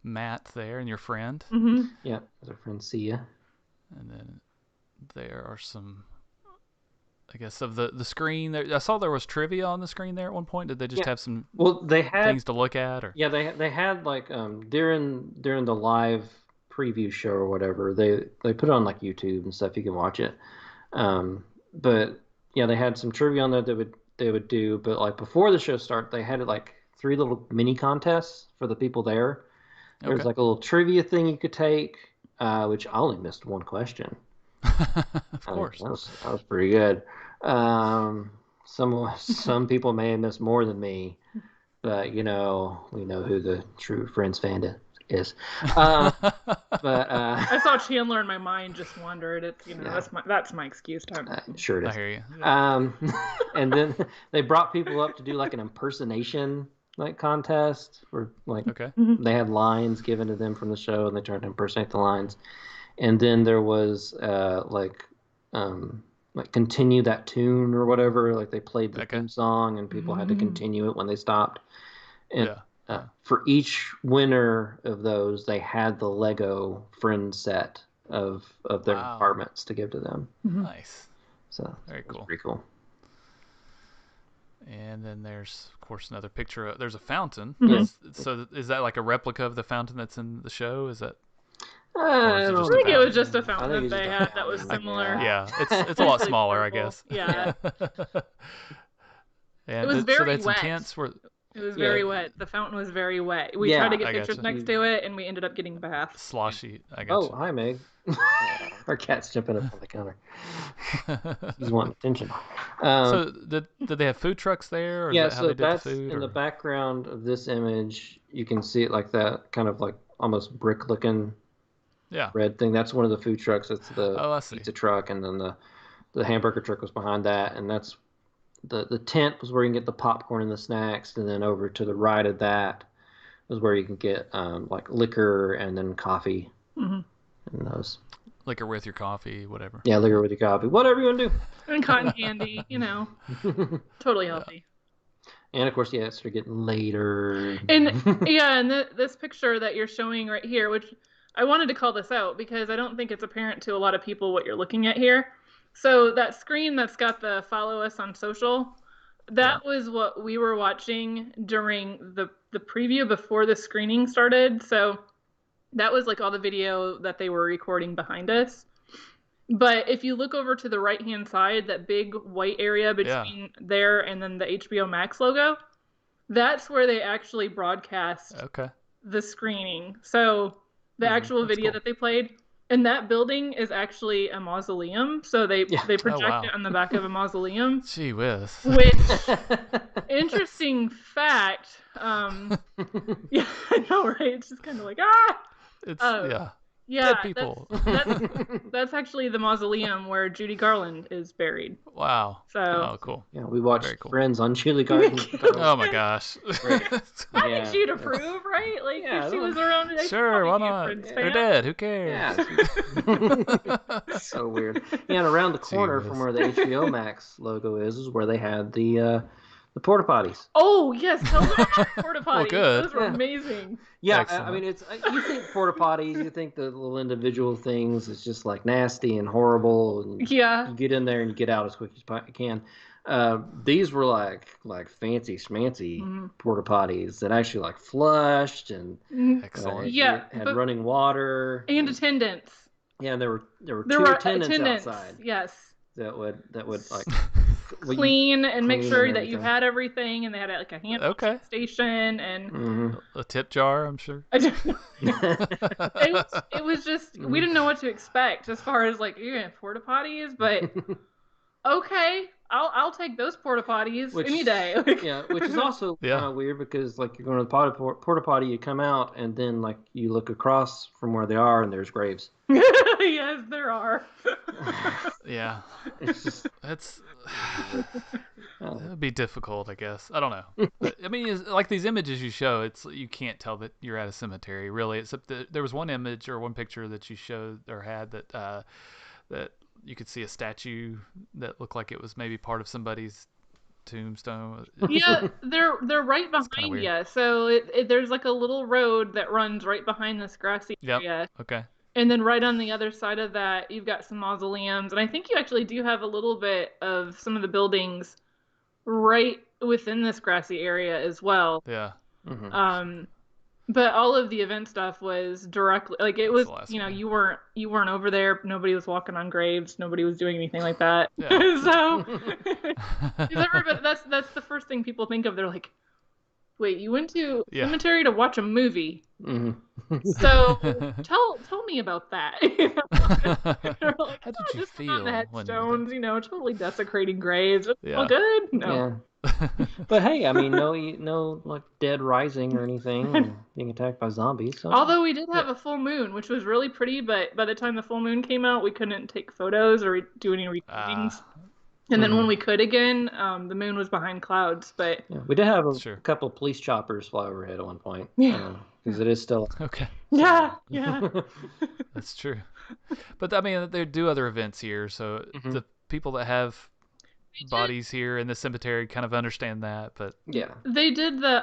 mat there and your friend. Mm-hmm. Yeah, there's our friend Sia. And then there are some, I guess, of the screen. There, I saw there was trivia on the screen there at one point. Did they just have some things to look at? Or? Yeah, they had during the live preview show or whatever, they put it on YouTube and stuff. You can watch it. But yeah, they had some trivia on there that they would do. But before the show started, they had it 3 little mini contests for the people there. There was Okay. like a little trivia thing you could take, which I only missed one question. Of course. That was pretty good. Some people may have missed more than me, but we know who the true Friends fan is. But I saw Chandler and my mind just wandered. It's that's my excuse time. Sure it is. I hear you. And then they brought people up to do like an impersonation contest where Okay. they had lines given to them from the show and they tried to impersonate the lines. And then there was like continue that tune or whatever. Like they played the theme song and people had to continue it when they stopped. And for each winner of those, they had the Lego Friends set of their apartments to give to them. Nice. So very cool. Pretty cool. And then there's, of course, another picture. There's a fountain. So is that like a replica of the fountain that's in the show? Is that? I think it was just a fountain that they had that was similar. Yeah, it's a lot smaller, I guess. Yeah. And it was very so they had some wet. tents where. It was very wet. The fountain was very wet. We tried to get pictures next to it, and we ended up getting baths. Sloshy. I guess. Oh, hi, Meg. Our cat's jumping up on the counter. He's wanting attention. So did they have food trucks there? Or is that how they did that's the food, in the background of this image. You can see it like that, kind of like almost brick-looking red thing. That's one of the food trucks. That's the pizza truck, and then the hamburger truck was behind that, and that's the tent was where you can get the popcorn and the snacks, and then over to the right of that was where you can get like liquor and then coffee. And those. Liquor with your coffee, whatever. Yeah, liquor with your coffee, whatever you want to do. And cotton candy, totally healthy. And of course, it started getting later. And and this picture that you're showing right here, which I wanted to call this out because I don't think it's apparent to a lot of people what you're looking at here. So that screen that's got the follow us on social, that was what we were watching during the preview before the screening started. So that was like all the video that they were recording behind us. But if you look over to the right-hand side, that big white area between there and then the HBO Max logo, that's where they actually broadcast the screening. So the actual video that they played. And that building is actually a mausoleum, so they project it on the back of a mausoleum. Gee whiz. Which, interesting fact, yeah, I know, right? It's just kind of like, It's, yeah, dead people. That's actually the mausoleum where Judy Garland is buried. Wow. So, cool. Yeah, we watched Friends on Judy Garland. Oh my gosh. I think she'd approve, right? Like if she was around, sure, why not? They're dead. Who cares? Yeah. So weird. Yeah, and around the corner from where the HBO Max logo is where they had the porta potties. Oh yes, tell me about porta potties. Well, good. Those were amazing. Yeah, I mean, it's you think porta potties, you think the little individual things is just like nasty and horrible, and you get in there and you get out as quick as you can. These were like fancy schmancy porta potties that actually like flushed and excellent. Had running water and attendants. Yeah, there were two attendants outside. Yes. That would like clean and make sure that you had everything, and they had like a hand station and a tip jar, I'm sure. It was just we didn't know what to expect as far as like porta potties, but okay, I'll take those porta potties any day. Which is also kind of weird because like you're going to the porta potty, you come out and then like you look across from where they are and there's graves. Yes, there are. Yeah, that would be difficult, I guess. I don't know. But, I mean, it's, like these images you show, you can't tell that you're at a cemetery, really. Except that there was one image or one picture that you showed or had that you could see a statue that looked like it was maybe part of somebody's tombstone. Yeah, they're right behind you. So there's like a little road that runs right behind this grassy area. Okay. And then right on the other side of that, you've got some mausoleums. And I think you actually do have a little bit of some of the buildings right within this grassy area as well. Yeah. Mm-hmm. But all of the event stuff was directly, like it was, you weren't over there. Nobody was walking on graves. Nobody was doing anything like that. Yeah. So, that's the first thing people think of. They're like, Wait, you went to Yeah. cemetery to watch a movie? Mm-hmm. So tell me about that. They're like, How did you just feel on the when you were there? headstones, totally desecrating graves. It's all Yeah. good. No. Yeah. But hey, I mean, no like dead rising or anything, and being attacked by zombies. So. Although we did have a full moon, which was really pretty, but by the time the full moon came out, we couldn't take photos or do any recordings. And then when we could again, the moon was behind clouds. But yeah, we did have a Sure. couple of police choppers fly overhead at one point. Yeah. Because it is still. Okay. yeah. That's true. But I mean, they do other events here, so the people that have bodies here in the cemetery kind of understand that. But Yeah. They did the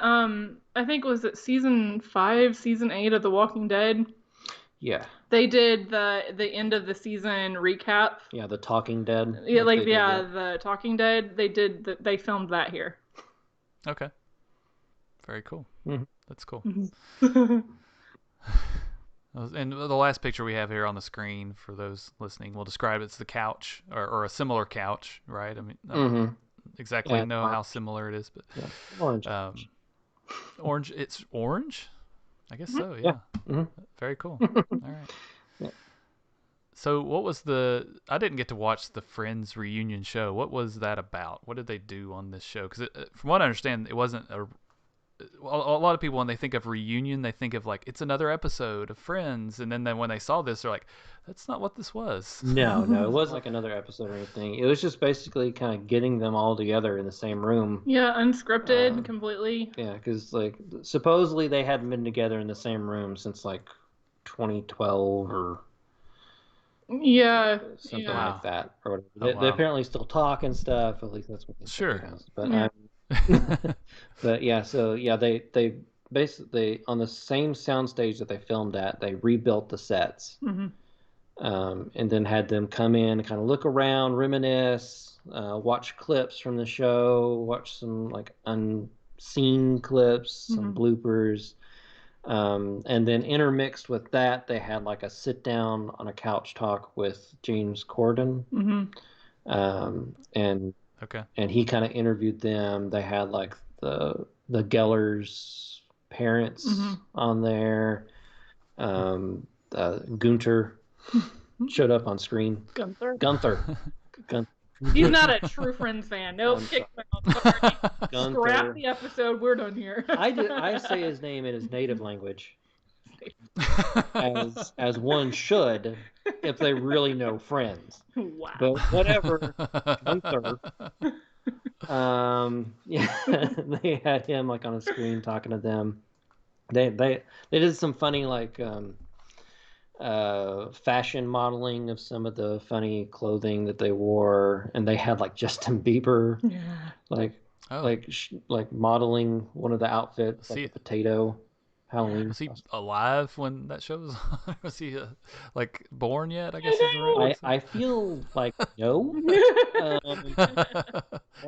I think was it season 5, season 8 of The Walking Dead. Yeah. They did the end of the season recap. Yeah, the Talking Dead. Yeah, the Talking Dead. They filmed that here. okay, very cool. Mhm. That's cool. And the last picture we have here on the screen for those listening, we'll describe it's the couch or a similar couch, right? I mean, I don't exactly know how similar it is, but orange. Orange. It's orange. I guess so. Yeah. Very cool. All right. Yeah. So, what was I didn't get to watch the Friends reunion show. What was that about? What did they do on this show? Because from what I understand, it wasn't a lot of people, when they think of reunion, they think of like it's another episode of Friends, and then when they saw this, they're like, "That's not what this was." No, it wasn't like another episode or anything. It was just basically kind of getting them all together in the same room. Yeah, unscripted completely. Yeah, because like supposedly they hadn't been together in the same room since like 2012 or something like that, or whatever. They apparently still talk and stuff. At least that's what they sure. But but yeah, so yeah, they basically on the same soundstage that they filmed at, they rebuilt the sets, and then had them come in and kind of look around, reminisce, watch clips from the show, watch some like unseen clips, some bloopers, and then intermixed with that, they had like a sit down on a couch talk with James Corden, and he kind of interviewed them. They had like the Geller's parents on there. Gunter showed up on screen. Gunther. He's not a true Friends fan. Nope, kick him out. Sorry. Scrap the episode. We're done here. I say his name in his native language, as one should if they really know Friends. Wow. But whatever, Gunther. They had him like on a screen talking to them. They did some funny like fashion modeling of some of the funny clothing that they wore, and they had like Justin Bieber like modeling one of the outfits, like a potato Halloween. Was he alive when that show was on? Was he like born yet? I guess is the right I feel like no.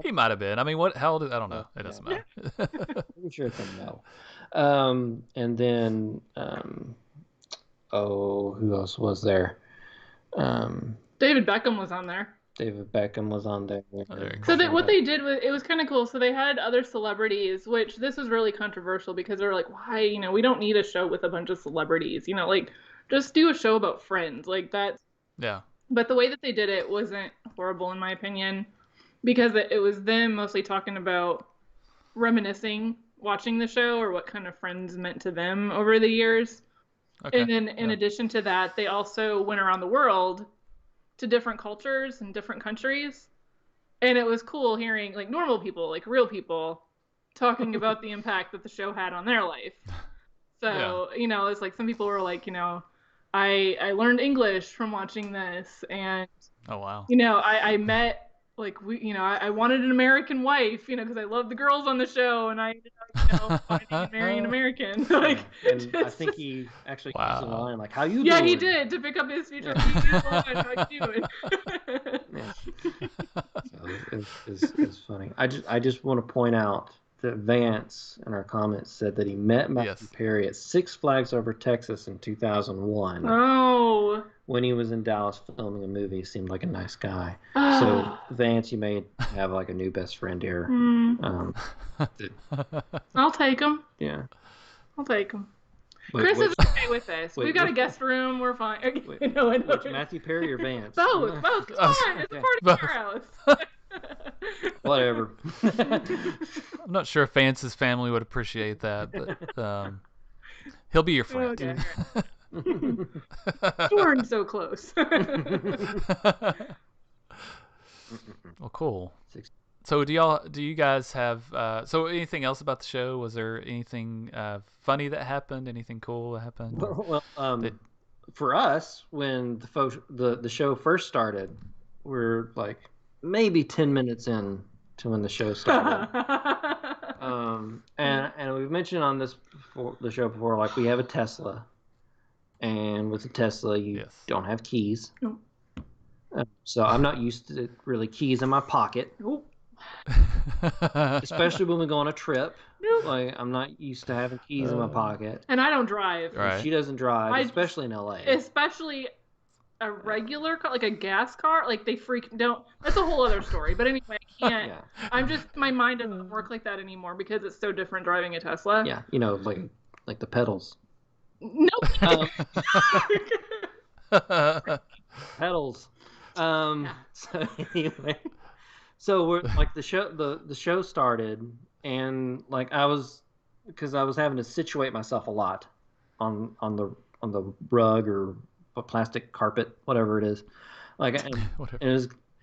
He might have been. I mean, how old is? I don't know. It doesn't matter. I'm sure it's a no. And then who else was there? David Beckham was on there. David Beckham was on there. So what they did was, it was kind of cool. So they had other celebrities, which this was really controversial because they're like, why, we don't need a show with a bunch of celebrities, like just do a show about Friends. Like that's, yeah. But the way that they did it wasn't horrible in my opinion, because it was them mostly talking about reminiscing, watching the show, or what kind of Friends meant to them over the years. Okay. And then in addition to that, they also went around the world to different cultures and different countries, and it was cool hearing like normal people, like real people, talking about the impact that the show had on their life. So it's like some people were like, I learned English from watching this, and oh wow, I met like I wanted an American wife, because I loved the girls on the show, and I ended up finding and marrying an American. I think he actually used the line like, "How you doing?" Yeah, he did, to pick up his future. How you doing? It's funny. I just want to point out that Vance in our comments said that he met Matthew Perry at Six Flags Over Texas in 2001. Oh. when he was in Dallas filming a movie, he seemed like a nice guy. So Vance, you may have like a new best friend here. I'll take him. Yeah. I'll take him. Wait, Chris is okay with this. wait, We've got a wait. guest room. We're fine. Which Matthew Perry or Vance? Both. Come on. It's a party at your house. Whatever. I'm not sure if Vance's family would appreciate that, but he'll be your friend. Okay. You weren't so close. Well, cool. So do you guys have so anything else about the show? Was there anything funny that happened? Anything cool that happened? Well, for us, when the show first started, we're like maybe 10 minutes in to when the show started. And we've mentioned on the show before, like we have a Tesla, and with the Tesla you don't have keys. Nope. So I'm not used to really keys in my pocket. Nope. Especially when we go on a trip. Nope. Like I'm not used to having keys in my pocket. And I don't drive. Right. She doesn't drive, especially in LA. Especially a regular car, like a gas car. Like they don't. That's a whole other story. But anyway, I can't. Yeah. I'm just my mind doesn't work like that anymore because it's so different driving a Tesla. Yeah, like the pedals. No. Pedals. So anyway. So we're like the show started, and like because I was having to situate myself a lot on the rug or a plastic carpet, whatever it is, like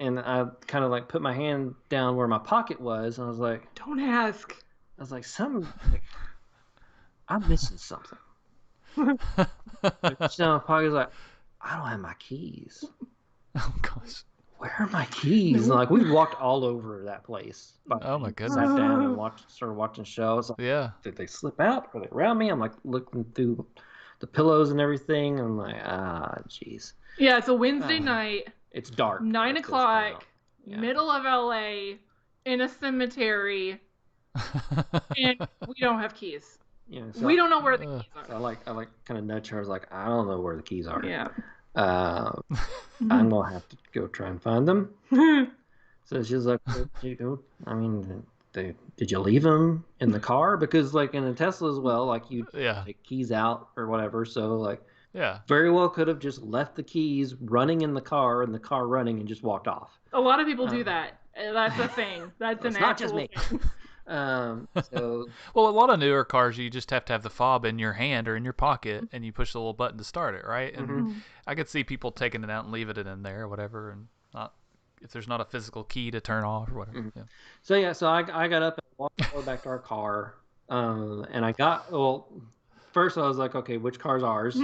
and I kind of like put my hand down where my pocket was, and I was like, don't ask. I was like, I'm missing something. Like, down my pocket, I was like, I don't have my keys. Oh gosh. Where are my keys? And like we walked all over that place. Oh my goodness. Sat down and started watching shows. Like, yeah. Did they slip out? Were they around me? I'm like looking through the pillows and everything. I'm like, jeez. Yeah, it's a Wednesday night. It's dark. 9 o'clock, middle of LA, in a cemetery, and we don't have keys. Yeah, so we don't know where the keys are. So I like kind of nudge her. I was like, I don't know where the keys are. Yeah. I'm gonna have to go try and find them. So she's like, I mean, did you leave them in the car? Because like in a Tesla as well, like you take keys out or whatever. So like, very well could have just left the keys running in the car and the car running and just walked off. A lot of people do that. That's a thing. That's an not just actual me. thing. So well, a lot of newer cars, you just have to have the fob in your hand or in your pocket, and you push the little button to start it, right? And I could see people taking it out and leaving it in there or whatever, and not if there's not a physical key to turn off or whatever. Yeah. So I got up and walked all the way back to our car, and first I was like, okay, which car's ours?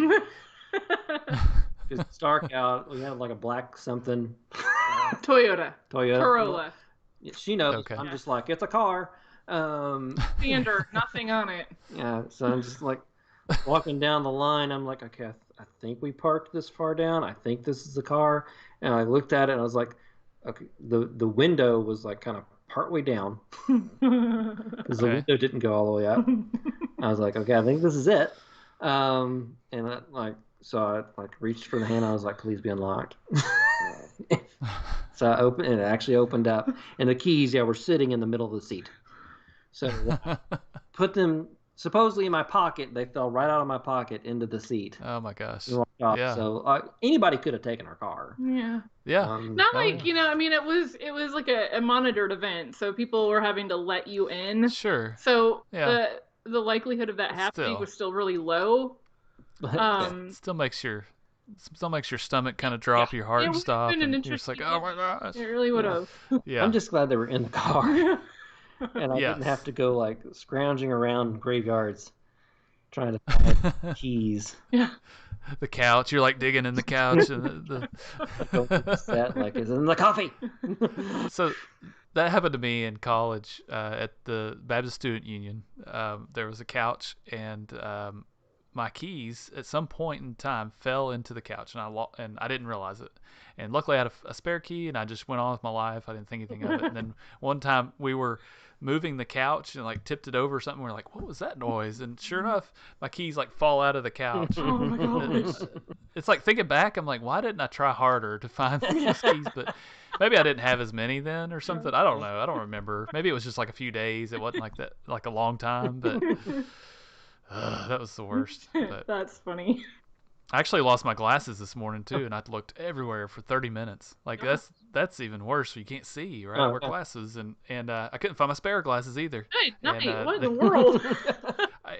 Because it's dark out. We had like a black something. Toyota. Corolla. She knows. Okay. I'm just like, it's a car. Standard, nothing on it. Yeah, so I'm just like walking down the line. I'm like, okay, I think we parked this far down. I think this is the car. And I looked at it and I was like, okay, the window was like kind of partway down because the window didn't go all the way up. I was like, okay, I think this is it. And I reached for the hand. I was like, please be unlocked. So I opened, and it actually opened up, and the keys, were sitting in the middle of the seat. So I put them supposedly in my pocket. They fell right out of my pocket into the seat. Oh my gosh! Yeah. So anybody could have taken our car. Yeah. Yeah. Not like I mean, it was like a monitored event, so people were having to let you in. Sure. So the likelihood of that happening was still really low. Still makes your stomach kind of drop, your heart stop, and you're just like, oh my gosh. It really would have. Yeah. I'm just glad they were in the car. And I didn't have to go like scrounging around graveyards trying to find keys. Yeah. The couch, you're like digging in the couch and set, like, is it in the coffee? So that happened to me in college at the Baptist Student Union. There was a couch, and my keys at some point in time fell into the couch, and I didn't realize it. And luckily I had a spare key, and I just went on with my life. I didn't think anything of it. And then one time we were moving the couch and like tipped it over or something. We're like, what was that noise? And sure enough, my keys like fall out of the couch. Oh my gosh. It's like thinking back, I'm like, why didn't I try harder to find these keys? But maybe I didn't have as many then or something. I don't know. I don't remember. Maybe it was just like a few days. It wasn't like that, like a long time. But that was the worst. But That's funny. I actually lost my glasses this morning too, and I looked everywhere for 30 minutes. Like that's even worse. You can't see, right? I wear glasses, and I couldn't find my spare glasses either. Hey, night. And, What in the world?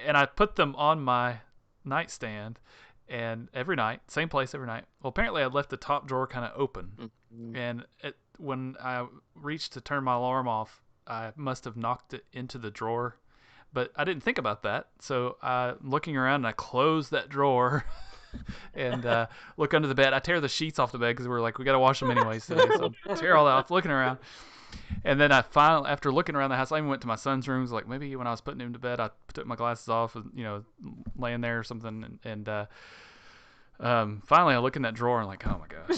and I put them on my nightstand, and every night, same place every night. Well, apparently I left the top drawer kind of open, and when I reached to turn my alarm off, I must have knocked it into the drawer, but I didn't think about that. So looking around, and I closed that drawer. And look under the bed. I tear the sheets off the bed because we were like, we got to wash them anyways today. So I tear all that off, looking around. And then I finally, after looking around the house, I even went to my son's room. Like maybe when I was putting him to bed, I took my glasses off, laying there or something. And finally I look in that drawer and like, oh my gosh.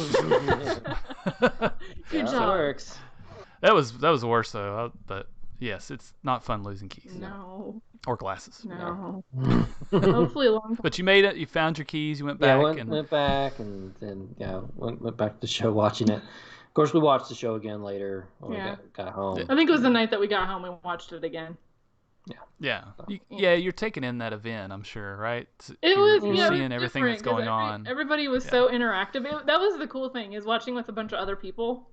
Good job. Works. That was the worst though. But yes, it's not fun losing keys. No. Or glasses. No. Hopefully a long time. But you made it. You found your keys. You went back. Went back and went back to the show watching it. Of course, we watched the show again later when we got home. I think it was the night that we got home we watched it again. Yeah. You're taking in that event, I'm sure, right? It was, you're seeing everything that's going on. Everybody was so interactive. That was the cool thing, is watching with a bunch of other people.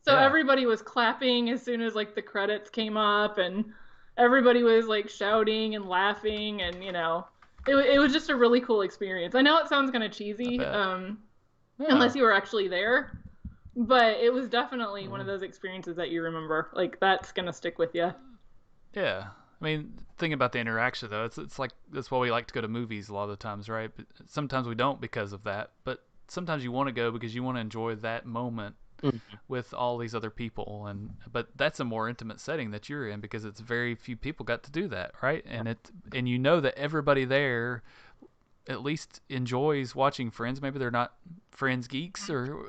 So everybody was clapping as soon as like the credits came up, and everybody was like shouting and laughing, and it was just a really cool experience. I know it sounds kind of cheesy, unless you were actually there, but it was definitely one of those experiences that you remember. Like that's gonna stick with you. Yeah, I mean, thinking about the interaction though, it's like that's why we like to go to movies a lot of the times, right? But sometimes we don't because of that. But sometimes you want to go because you want to enjoy that moment with all these other people, but that's a more intimate setting that you're in because it's very few people got to do that, right? And that everybody there at least enjoys watching Friends. Maybe they're not Friends geeks or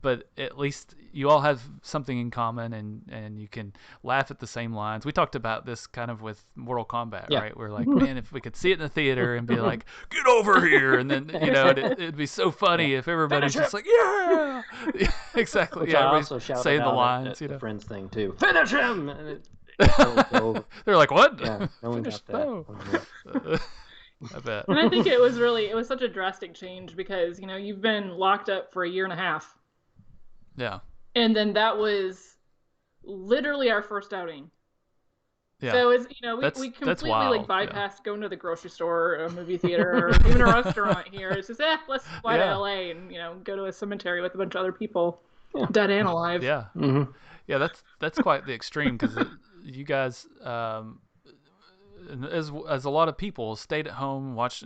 but at least you all have something in common, and you can laugh at the same lines. We talked about this kind of with Mortal Kombat, right? We're like, man, if we could see it in the theater and be like, get over here, and then it'd be so funny if everybody's just like, yeah, exactly. Which yeah, I also shouted saying the out lines, at the Friends thing too. Finish him. They're like, what? Yeah, no one got that. I bet. And I think it was such a drastic change because, you've been locked up for a year and a half. Yeah. And then that was literally our first outing. Yeah. So it's, we completely like bypassed going to the grocery store or a movie theater or even a restaurant here. It's just, let's fly to LA and, go to a cemetery with a bunch of other people, dead and alive. Yeah. Mm-hmm. Yeah, that's quite the extreme because you guys, as a lot of people stayed at home, watched,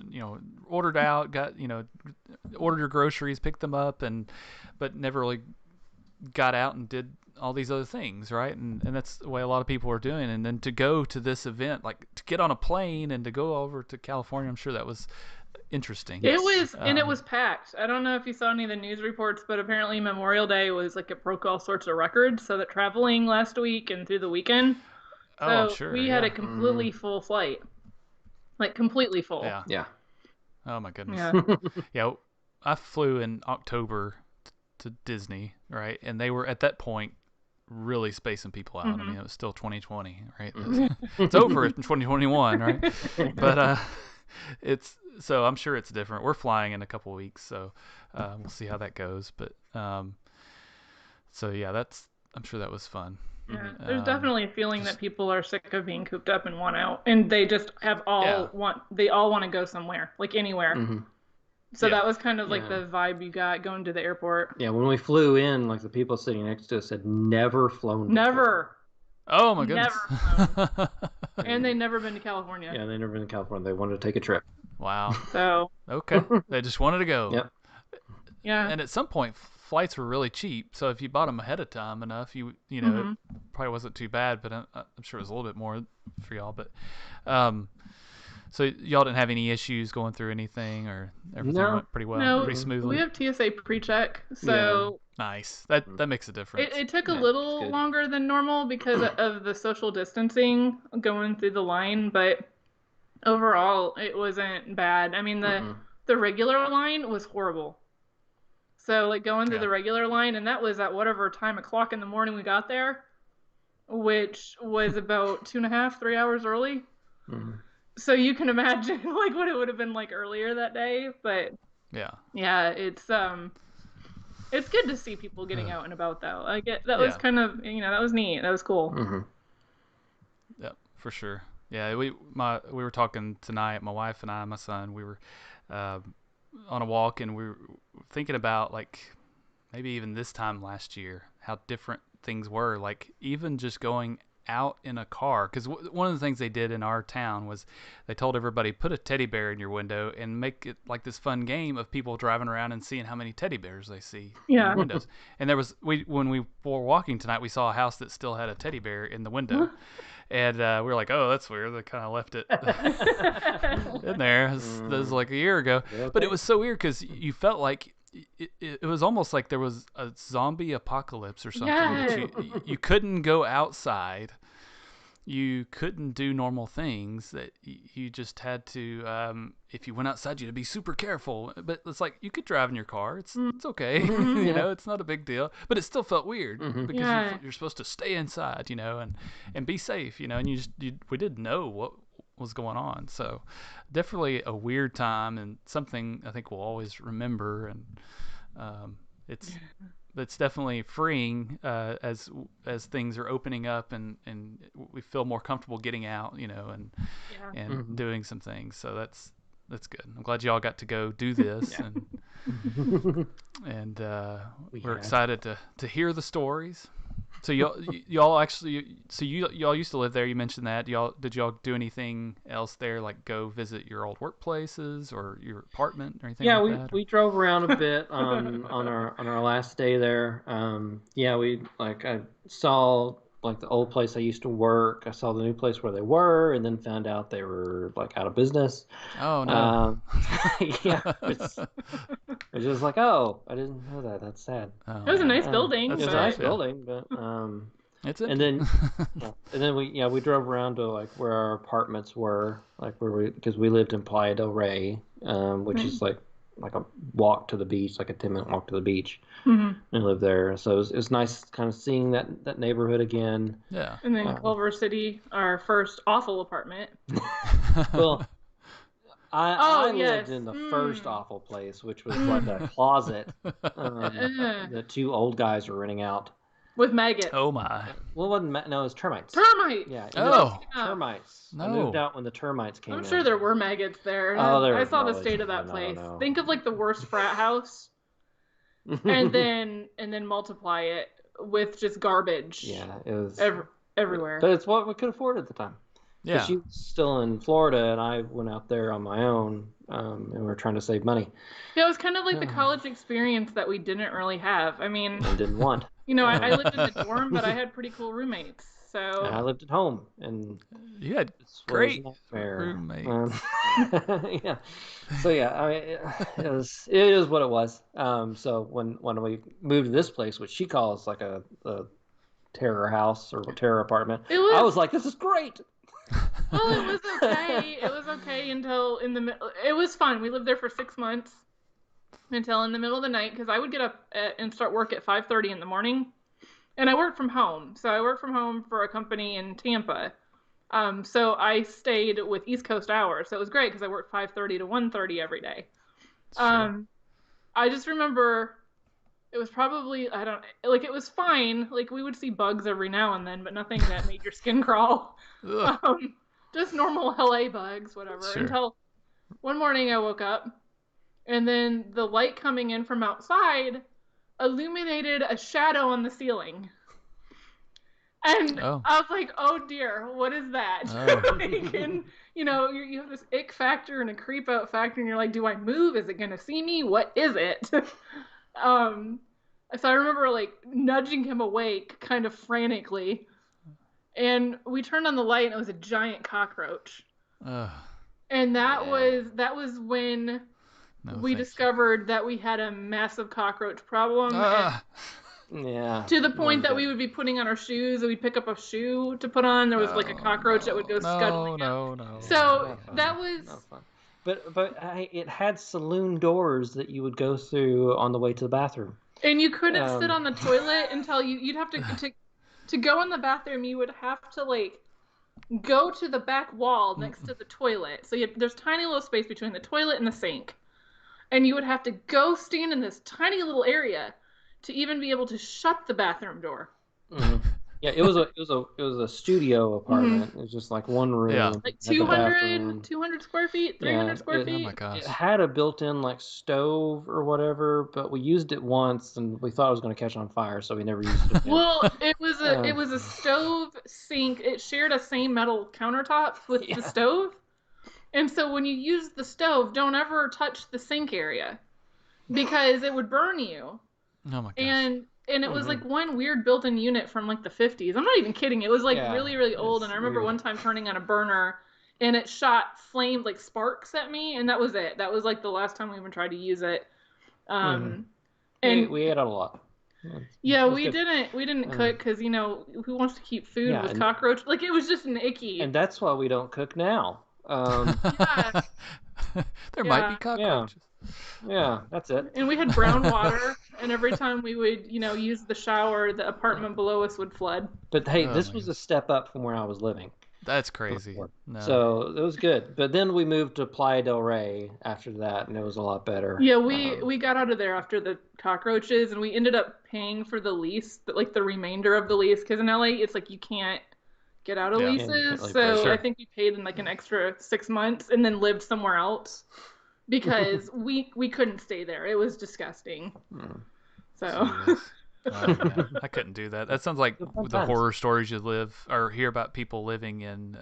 ordered out, got, ordered your groceries, picked them up, but never really got out and did all these other things, right? And that's the way a lot of people are doing. And then to go to this event, like to get on a plane and to go over to California, I'm sure that was interesting. It was, and it was packed. I don't know if you saw any of the news reports, but apparently Memorial Day was like it broke all sorts of records. So that traveling last week and through the weekend. So sure. We had a completely full flight, like completely full. Yeah. Yeah. Oh my goodness. Yeah. Yeah. I flew in October to Disney, right? And they were at that point really spacing people out. I mean, it was still 2020, right? It's over in 2021, right? But so I'm sure it's different. We're flying in a couple of weeks, so we'll see how that goes. But so yeah, I'm sure that was fun. Yeah, there's definitely a feeling that people are sick of being cooped up and want out, and they just they all want to go somewhere, like anywhere. Mm-hmm. So that was kind of like the vibe you got going to the airport. Yeah, when we flew in, like the people sitting next to us had never flown. Never. Oh my goodness. Never flown. And they'd never been to California. Yeah, they'd never been to California. They wanted to take a trip. Wow. So. Okay. They just wanted to go. Yep. Yeah. And at some point, flights were really cheap. So if you bought them ahead of time enough, it probably wasn't too bad. But I'm sure it was a little bit more for y'all. But So y'all didn't have any issues going through anything, or everything No. went pretty well, No, pretty smoothly? we have TSA pre-check, so Nice. That makes a difference. it took a Yeah, little it's good. longer than normal because of the social distancing going through the line, but overall it wasn't bad. I mean, the regular line was horrible. So like going through the regular line, and that was at whatever time o'clock in the morning we got there, which was about 2.5, 3 hours early. So you can imagine like what it would have been like earlier that day. But yeah, it's good to see people getting out and about though. I get that was kind of, that was neat. That was cool. Yep, for sure. Yeah, we were talking tonight, my wife and I, my son, we were on a walk, and we were thinking about like maybe even this time last year how different things were, like even just going out in a car, because one of the things they did in our town was they told everybody, put a teddy bear in your window and make it like this fun game of people driving around and seeing how many teddy bears they see in windows. And there was, when we were walking tonight, we saw a house that still had a teddy bear in the window. And we were like, oh, that's weird. They kind of left it in there. That was like a year ago. But it was so weird because you felt like it was almost like there was a zombie apocalypse or something. That you couldn't go outside. You couldn't do normal things. That you just had to, if you went outside, you had to be super careful. But it's like you could drive in your car. It's okay. It's not a big deal. But it still felt weird because you're supposed to stay inside, and be safe, and we didn't know what was going on. So definitely a weird time, and something I think we'll always remember. And it's definitely freeing as things are opening up, and we feel more comfortable getting out, and doing some things. So that's good. I'm glad y'all got to go do this, and we're excited to hear the stories. So y'all actually, so y'all used to live there. You mentioned that. Did y'all do anything else there, like go visit your old workplaces or your apartment or anything like that? Yeah, we drove around a bit on our last day there. I saw like the old place I used to work. I saw the new place where they were, and then found out they were like out of business. Oh no. It's just like, oh, I didn't know that. That's sad. It was a nice building. It was a nice building, but it's and then we drove around to like where our apartments were, like because we lived in Playa del Rey, which is like a walk to the beach, like a 10-minute walk to the beach, and lived there. So it was nice kind of seeing that neighborhood again. Yeah. And then Culver City, our first awful apartment. Well, I lived in the first awful place, which was like a closet that two old guys were renting out. With maggots. Oh my. Well, it wasn't no, it was termites. Termites. Yeah. Termites. No. I moved out when the termites came in. I'm sure there were maggots there. I saw the state of that place. No. Think of like the worst frat house, and then multiply it with just garbage. Yeah, it was everywhere. But it's what we could afford at the time. Yeah. She was still in Florida, and I went out there on my own, and we were trying to save money. Yeah, it was kind of like the college experience that we didn't really have. I mean, and didn't want. I lived in the dorm, but I had pretty cool roommates. So. And I lived at home, and you had great roommates. Yeah. So yeah, I mean, it is what it was. So when we moved to this place, which she calls like a terror house or a terror apartment, I was like, this is great. Well, it was okay. It was okay until in the middle. It was fun. We lived there for 6 months until in the middle of the night, because I would get up and start work at 5:30 in the morning, and I worked from home. So I worked from home for a company in Tampa. So I stayed with East Coast hours. So it was great because I worked 5:30 to 1:30 every day. Sure. I just remember it was probably, it was fine. Like we would see bugs every now and then, but nothing that made your skin crawl. Just normal LA bugs, whatever. Sure. Until one morning I woke up, and then the light coming in from outside illuminated a shadow on the ceiling. And I was like, oh dear, what is that? And, you have this ick factor and a creep out factor, and you're like, do I move? Is it going to see me? What is it? So I remember like nudging him awake kind of frantically. And we turned on the light, and it was a giant cockroach. And that was when we discovered that we had a massive cockroach problem. Yeah. To the point that we would be putting on our shoes, and we'd pick up a shoe to put on. There was like a cockroach that would go scuttling out. No. So that was not fun. But it had saloon doors that you would go through on the way to the bathroom. And you couldn't sit on the toilet until you'd have to go in the bathroom. You would have to like go to the back wall next to the toilet. So there's tiny little space between the toilet and the sink, and you would have to go stand in this tiny little area to even be able to shut the bathroom door. Mm-hmm. Yeah, it was a studio apartment. Mm-hmm. It was just like one room. Yeah. Like 200 square feet, 300 square feet. Oh my gosh. It had a built-in like stove or whatever, but we used it once and we thought it was going to catch on fire, so we never used it again. Well, it was a stove sink. It shared a same metal countertop with the stove. And so when you use the stove, don't ever touch the sink area because it would burn you. Oh my gosh. And it was like one weird built-in unit from like the 50s. I'm not even kidding. It was like really, really old. And I remember one time turning on a burner and it shot flames, like sparks at me. And that was it. That was like the last time we even tried to use it. And we ate a lot. Yeah, we didn't cook because, you know, who wants to keep food with cockroach? Like it was just an icky. And that's why we don't cook now. There might be cockroaches. Yeah, that's it. And we had brown water, and every time we would, you know, use the shower, the apartment below us would flood. But hey, this was a step up from where I was living. That's crazy. No. So it was good. But then we moved to Playa del Rey after that, and it was a lot better. Yeah, we got out of there after the cockroaches, and we ended up paying for the lease, like the remainder of the lease, because in LA, it's like you can't get out of leases. So I think we paid in like an extra 6 months and then lived somewhere else. Because we couldn't stay there. It was disgusting. So I couldn't do that. That sounds like the horror stories you live or hear about people living in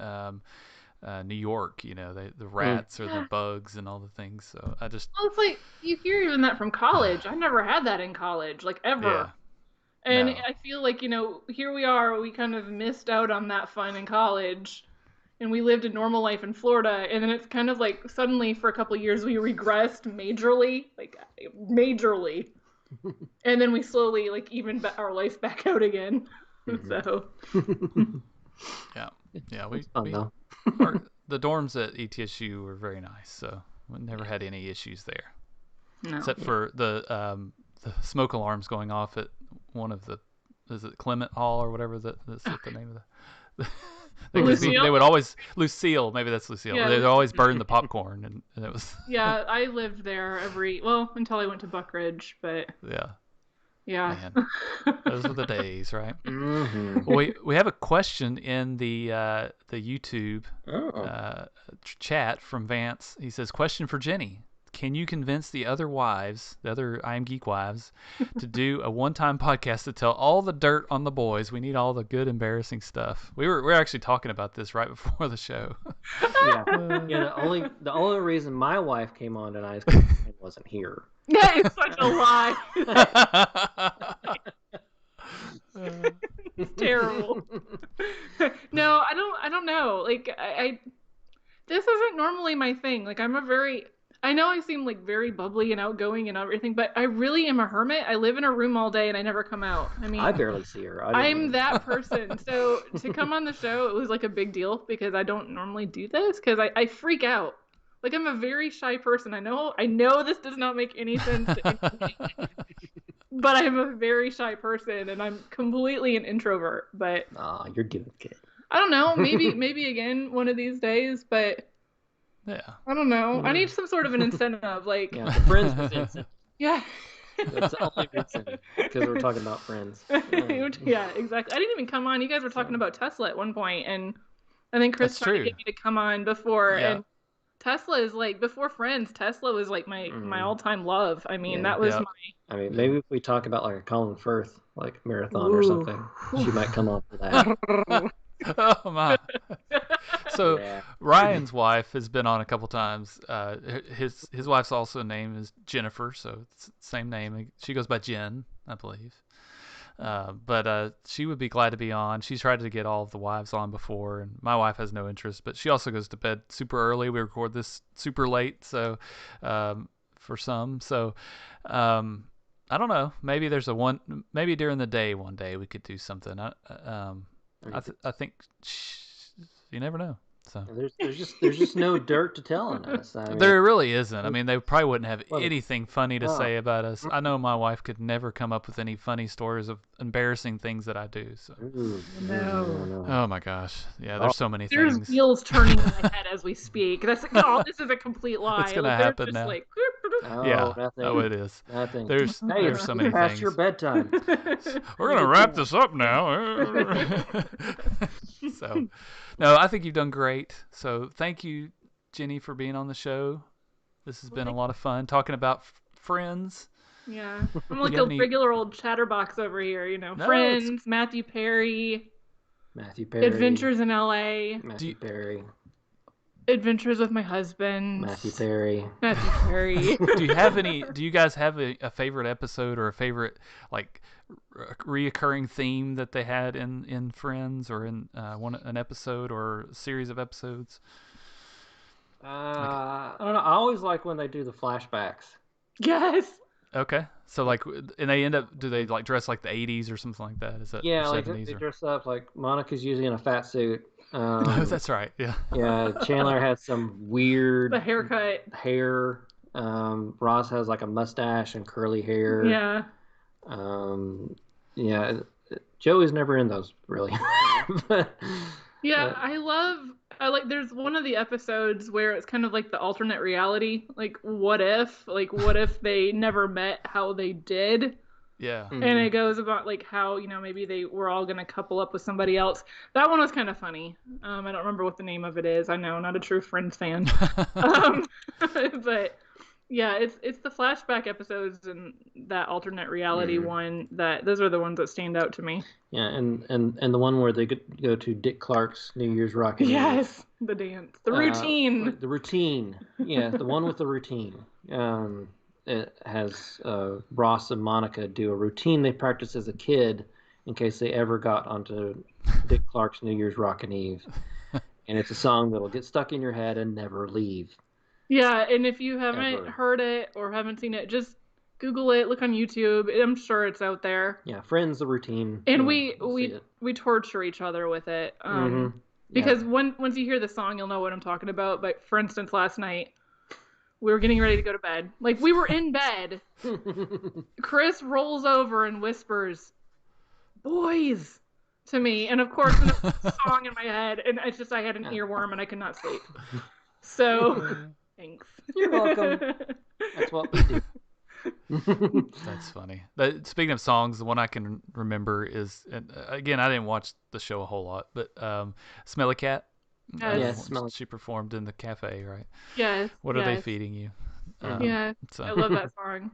New York. You know, the rats or the bugs and all the things. So I just it's like you hear even that from college. I never had that in college, like ever. Yeah. And I feel like, you know, here we are. We kind of missed out on that fun in college. And we lived a normal life in Florida, and then it's kind of like suddenly for a couple of years we regressed majorly, and then we slowly like even our life back out again. So the dorms at ETSU were very nice, so we never had any issues there, except for the smoke alarms going off at one of the Clement Hall or whatever that's the name of the. They would always Lucille. Maybe that's Lucille. Yeah, they'd always burn the popcorn, and it was. Yeah, I lived there until I went to Buckridge, but. Yeah. Man, those were the days, right? Mm-hmm. Well, we have a question in the YouTube chat from Vance. He says, "Question for Jenny: can you convince the other iamGEEK wives, to do a one-time podcast to tell all the dirt on the boys? We need all the good, embarrassing stuff." We were actually talking about this right before the show. The only reason my wife came on tonight is because I wasn't here. Yeah, it's such a lie. It's terrible. No, I don't know. Like this isn't normally my thing. Like I know I seem like very bubbly and outgoing and everything, but I really am a hermit. I live in a room all day and I never come out. I mean, I barely see her. I'm that person. So to come on the show, it was like a big deal because I don't normally do this because I freak out. Like I'm a very shy person. I know this does not make any sense to anybody, but I'm a very shy person and I'm completely an introvert. But you're doing good. I don't know. Maybe again one of these days, but. Yeah. I don't know. I need some sort of an incentive, like. Yeah, the Friends incentive. Yeah. That's the only incentive because we're talking about Friends. Yeah, exactly. I didn't even come on. You guys were talking about Tesla at one point, and I think Chris tried to get me to come on before. Yeah. And Tesla is like before Friends. Tesla was like my all-time love. I mean, that was my. I mean, maybe if we talk about like a Colin Firth like marathon or something, she might come on for that. Oh my! So Ryan's wife has been on a couple times. His wife's also name is Jennifer, so it's the same name. She goes by Jen, I believe. But she would be glad to be on. She's tried to get all of the wives on before, and my wife has no interest. But she also goes to bed super early. We record this super late, so for some. So I don't know. Maybe there's maybe during the day one day we could do something. I think you never know. So there's just no dirt to tell on us. I mean, there really isn't. I mean, they probably wouldn't have anything funny to say about us. I know my wife could never come up with any funny stories of embarrassing things that I do. So. No. Oh my gosh. Yeah, there's so many There's things. wheels turning in my head as we speak. This is a complete lie. It's gonna happen now. Yeah. nothing. Oh, it is. Nothing. There's so many past things. your bedtime. We're gonna wrap this up now. So, no, I think you've done great. So, thank you, Jenny, for being on the show. This has been a lot of fun talking about Friends. Yeah, I'm like a regular old chatterbox over here. You know, Friends, Matthew Perry, Adventures in L.A., Matthew Perry. Adventures with My Husband. Matthew Perry. Do you guys have a favorite episode or a favorite like reoccurring theme that they had in Friends or in an episode or a series of episodes? I don't know. I always like when they do the flashbacks. Yes. Okay. So like, and they do they like dress like the 80s or something like that? Is that like they dress up like Monica's usually in a fat suit. That's right. Yeah. Yeah. Chandler has some weird hair. Ross has like a mustache and curly hair. Yeah. Yeah. Joey's never in those really. I like there's one of the episodes where it's kind of like the alternate reality, like what if they never met how they did. Yeah. Mm-hmm. And it goes about like how, maybe they were all going to couple up with somebody else. That one was kind of funny. I don't remember what the name of it is. I know, not a true Friends fan. But yeah, it's the flashback episodes and that alternate reality one those are the ones that stand out to me. Yeah, and the one where they go to Dick Clark's New Year's Rockin'. Yes, the dance, the routine. The routine. Yeah, the one with the routine. It has Ross and Monica do a routine they practiced as a kid in case they ever got onto Dick Clark's New Year's Rockin' Eve. And it's a song that'll get stuck in your head and never leave. Yeah, and if you haven't heard it or haven't seen it, just Google it, look on YouTube. I'm sure it's out there. Yeah, Friends, the routine. And we torture each other with it. Because once you hear the song, you'll know what I'm talking about. But for instance, last night, we were getting ready to go to bed. Like, we were in bed. Chris rolls over and whispers, "Boys," to me. And of course, there's a song in my head. And it's just I had an earworm and I could not sleep. So, thanks. You're welcome. That's what we do. That's funny. Speaking of songs, the one I can remember is, again, I didn't watch the show a whole lot, but Smelly Cat. Yes. She performed in the cafe, right? Yes. What are they feeding you? I love that song.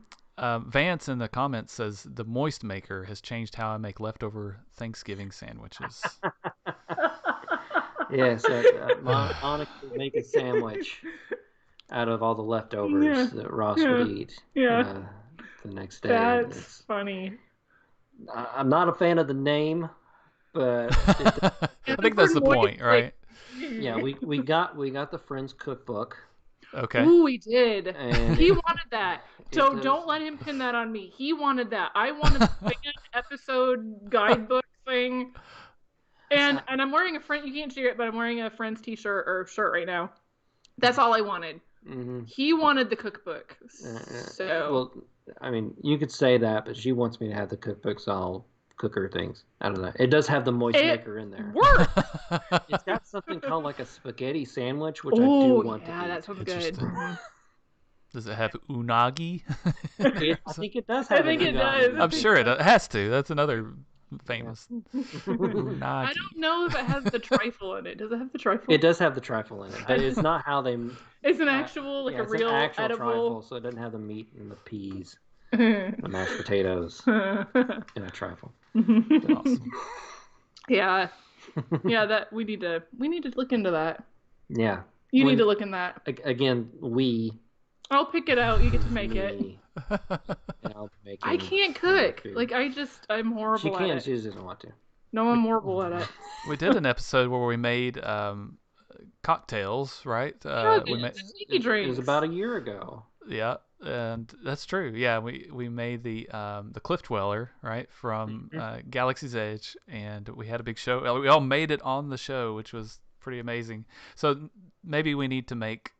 Vance in the comments says the Moist Maker has changed how I make leftover Thanksgiving sandwiches. Yes, Monica would make a sandwich out of all the leftovers that Ross would eat the next day. That's funny. I'm not a fan of the name, but I think that's the point, right? Yeah, we got the Friends cookbook. Okay. Ooh, we did. And he wanted that. So don't let him pin that on me. He wanted that. I wanted the episode guidebook thing. And I'm wearing you can't see it, but I'm wearing a Friends t-shirt or shirt right now. That's all I wanted. Mm-hmm. He wanted the cookbook. Well, I mean, you could say that, but she wants me to have the cookbook, so I'll cook her things. I don't know. It does have the Moist Maker in there. It's got something called like a spaghetti sandwich, which I do want to eat. Yeah, that sounds good. Does it have unagi? I think it does have I think it does. I'm sure it has to. That's another famous unagi. I don't know if it has the trifle in it. Does it have the trifle? It does have the trifle in it, but it's not how they... It's an actual, a real an actual edible... trifle, so it doesn't have the meat and the peas, the mashed potatoes, in a trifle. Awesome. Yeah. Yeah, that we need to look into that. Yeah. You need to look in that. Again, I'll pick it out. You get to make it. Me. And I'll make I can't cook. Like I'm horrible She at can. it. She just doesn't want to. No, I'm horrible at it. We did an episode where we made cocktails, right? We made sticky drinks. It was about a year ago. Yeah, and that's true. Yeah, we made the Cliff Dweller, right, from Galaxy's Edge, and we had a big show. We all made it on the show, which was pretty amazing. So maybe we need to make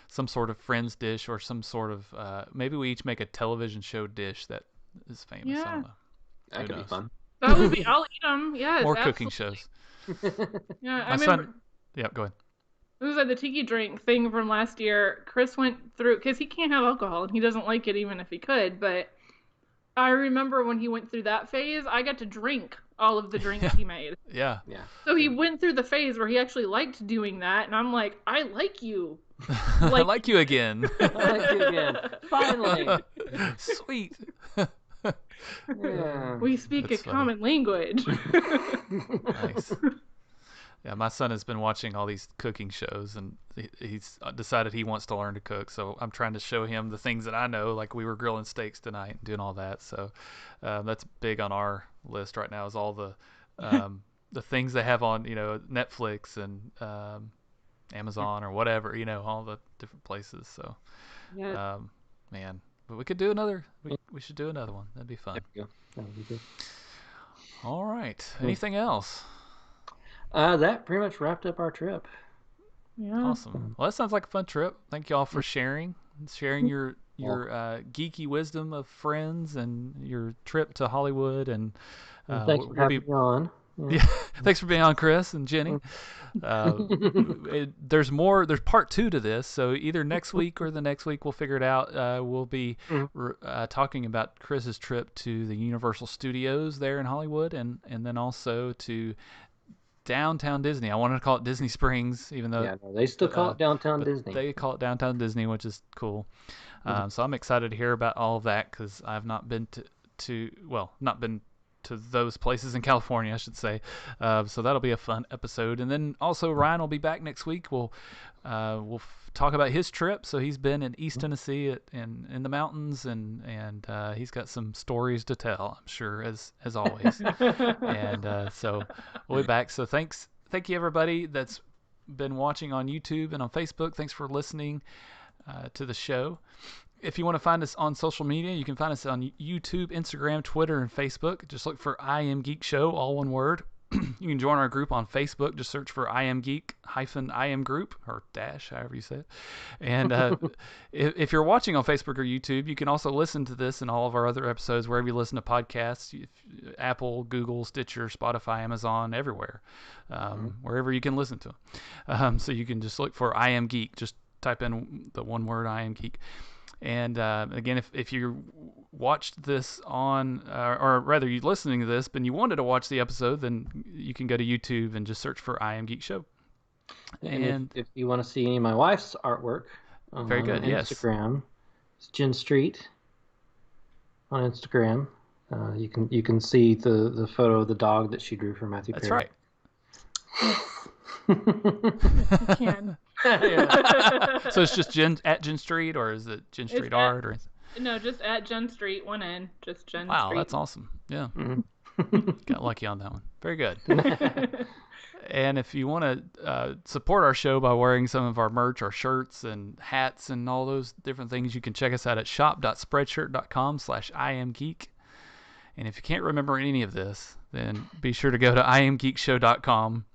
some sort of Friends dish or some sort of maybe we each make a television show dish that is famous. Yeah. I don't know. That could be fun. That would be. I'll eat them. Yes. More absolutely. cooking shows. Yeah, My son. Yeah, go ahead. It was like the tiki drink thing from last year. Chris went through because he can't have alcohol and he doesn't like it even if he could. But I remember when he went through that phase, I got to drink all of the drinks he made. Yeah. So he went through the phase where he actually liked doing that, and I'm like, I like you. I like you again. I like you again. Finally. Sweet. Yeah. We speak That's a funny. common language. Nice. Yeah, my son has been watching all these cooking shows, and he's decided he wants to learn to cook. So I'm trying to show him the things that I know, like we were grilling steaks tonight and doing all that. So that's big on our list right now. Is all the things they have on Netflix and Amazon or whatever, all the different places. So Yeah. man, but we could do another. We should do another one. That'd be fun. There we go. That would be good. All right. Anything else? That pretty much wrapped up our trip. Yeah. Awesome. Well, that sounds like a fun trip. Thank you all for sharing your geeky wisdom of Friends and your trip to Hollywood. And thanks for having me on. Yeah. Thanks for being on, Chris and Jenny. There's more. There's part 2 to this, so either next week or the next week we'll figure it out. We'll be talking about Chris's trip to the Universal Studios there in Hollywood, and then also to Downtown Disney. I wanted to call it Disney Springs, even though they still call it Downtown Disney. They call it Downtown Disney, which is cool. So I'm excited to hear about all of that because I've not been not been to those places in California, I should say. So that'll be a fun episode. And then also Ryan will be back next week. We'll talk about his trip. So he's been in East Tennessee in the mountains, and he's got some stories to tell, I'm sure, as always. And so we'll be back. So thank you everybody that's been watching on YouTube and on Facebook. Thanks for listening to the show. If you want to find us on social media, you can find us on YouTube, Instagram, Twitter, and Facebook. Just look for iamGEEKshow, all one word. You can join our group on Facebook. Just search for iamGEEK-IAM group, or dash, however you say it. And if you're watching on Facebook or YouTube, you can also listen to this and all of our other episodes wherever you listen to podcasts. Apple, Google, Stitcher, Spotify, Amazon, everywhere. Wherever you can listen to them. So you can just look for iamGEEK. Just type in the one word iamGEEK. And again, if you watched this on, or rather you're listening to this, but you wanted to watch the episode, then you can go to YouTube and just search for iamGEEKshow. And if you want to see any of my wife's artwork very good, on Instagram, it's Jen Street on Instagram. You can see the photo of the dog that she drew for Matthew Perry. That's right. You can. So it's just Jen Street, or is it Jen Street Art? Or no, just at Jen Street, one N, just Jen Street. Wow, that's awesome. Yeah. Got lucky on that one. Very good. And if you want to support our show by wearing some of our merch, our shirts and hats and all those different things, you can check us out at shop.spreadshirt.com/iamgeek. And if you can't remember any of this, then be sure to go to iamgeekshow.com.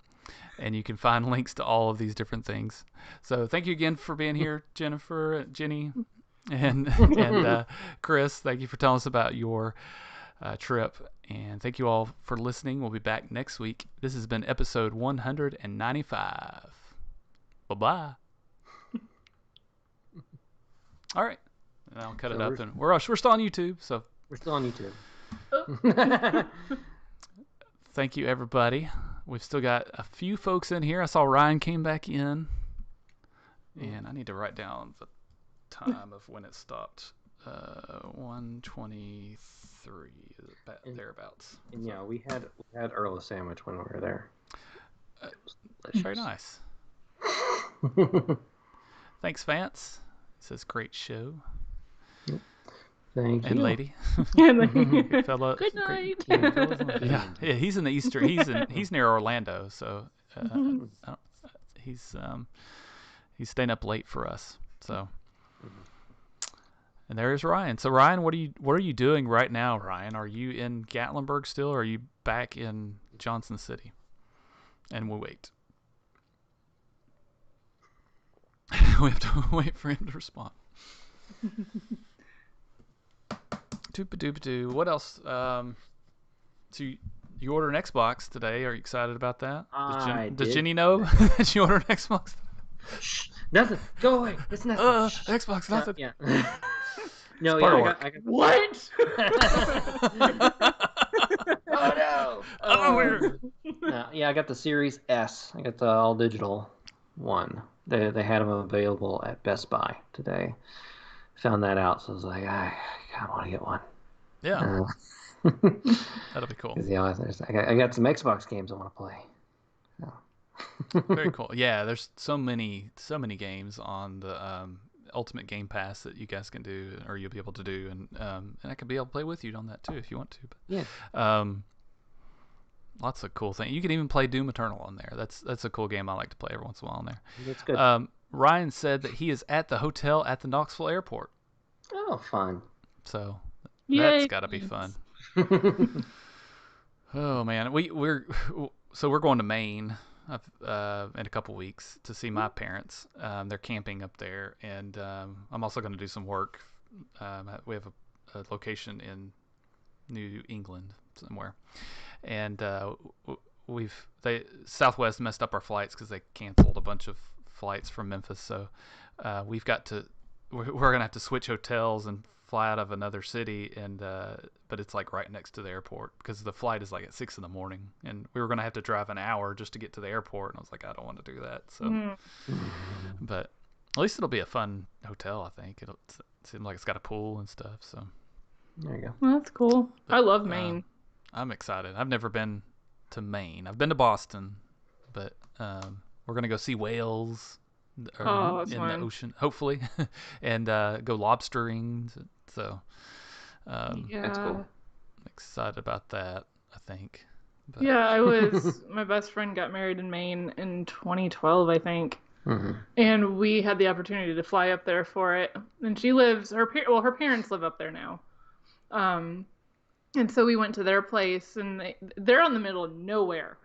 And you can find links to all of these different things. So thank you again for being here, Jennifer, Jenny, and Chris. Thank you for telling us about your trip. And thank you all for listening. We'll be back next week. This has been episode 195. Bye-bye. All right. And I'll cut it up. And we're still on YouTube. So we're still on YouTube. Thank you, everybody. We've still got a few folks in here. I saw Ryan came back in. And I need to write down the time of when it stopped. 1:23, thereabouts. And yeah, we had Earl a sandwich when we were there. Very nice. Thanks, Vance. He says, great show. Thank and you. lady. And Fella, good night. Yeah, he's in the Eastern. He's near Orlando, so he's staying up late for us. So, and there's Ryan. So Ryan, what are you doing right now, Ryan? Are you in Gatlinburg still, or are you back in Johnson City? And we'll wait. We have to wait for him to respond. Doop-a-doop-a-doo. What else? So you ordered an Xbox today. Are you excited about that? Does Jenny know that you ordered an Xbox? Shh, nothing. Go away. It's nothing. Xbox, nothing. Yeah. No, yeah. I got What? Oh no. I got the Series S. I got the all digital one. They had them available at Best Buy today. Found that out, so I was like, I want to get one. Yeah. That'll be cool. Yeah, I got some Xbox games I want to play. Yeah. Very cool. Yeah, there's so many games on the Ultimate Game Pass that you guys can do, or you'll be able to do, and I could be able to play with you on that too if you want to. But, yeah. Lots of cool things. You can even play Doom Eternal on there. That's a cool game I like to play every once in a while on there. That's good. Ryan said that he is at the hotel at the Knoxville airport. Oh, fun. So Yay. that's got to be fun. Oh man, we're going to Maine in a couple weeks to see my parents. They're camping up there, and I'm also going to do some work. We have a location in New England somewhere, and Southwest messed up our flights because they canceled a bunch of flights from Memphis. So we're going to have to switch hotels and fly out of another city, and but it's like right next to the airport because the flight is like at 6 a.m, and we were going to have to drive an hour just to get to the airport, and I was like, I don't want to do that. So but at least it'll be a fun hotel. I think it'll seem like it's got a pool and stuff. So there you go. Well, that's cool. I love Maine. I'm excited. I've never been to Maine. I've been to Boston, but we're going to go see whales in the ocean, hopefully, and go lobstering. So that's cool. I'm excited about that, I think. But... Yeah, my best friend got married in Maine in 2012, I think. Mm-hmm. And we had the opportunity to fly up there for it. And her parents live up there now. And so we went to their place, and they're on the middle of nowhere.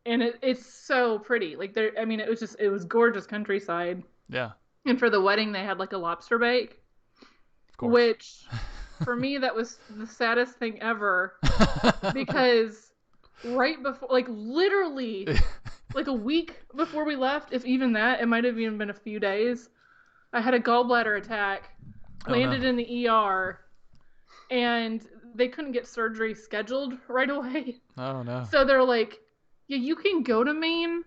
And it's so pretty. Like it was gorgeous countryside. Yeah. And for the wedding, they had like a lobster bake. Of course. Which, for me, that was the saddest thing ever. Because right before, like literally, like a week before we left, if even that, it might have even been a few days, I had a gallbladder attack, landed in the ER, and they couldn't get surgery scheduled right away. Oh, no. So they're like, yeah, you can go to Maine,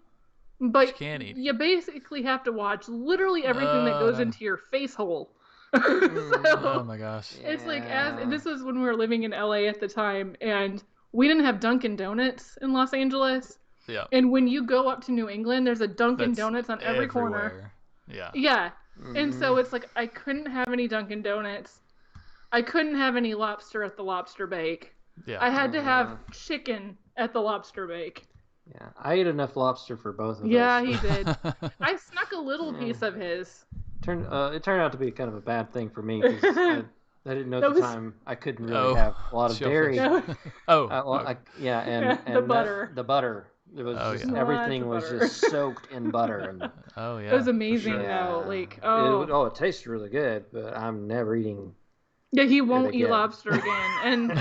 but you basically have to watch literally everything that goes into your face hole. Oh my gosh. It's like, this was when we were living in LA at the time, and we didn't have Dunkin' Donuts in Los Angeles. Yeah. And when you go up to New England, there's a Dunkin' Donuts on every corner. Yeah. Yeah. And so it's like, I couldn't have any Dunkin' Donuts. I couldn't have any lobster at the lobster bake. Yeah. I had to have chicken at the lobster bake. Yeah, I ate enough lobster for both of us. Yeah, he did. I snuck a little piece of his. It turned out to be kind of a bad thing for me because I didn't know at the time I couldn't really have a lot of dairy. And the butter. The butter. It was everything was just soaked in butter. And, it was amazing though. Like it tastes really good, but I'm never eating. Yeah, he won't eat lobster again,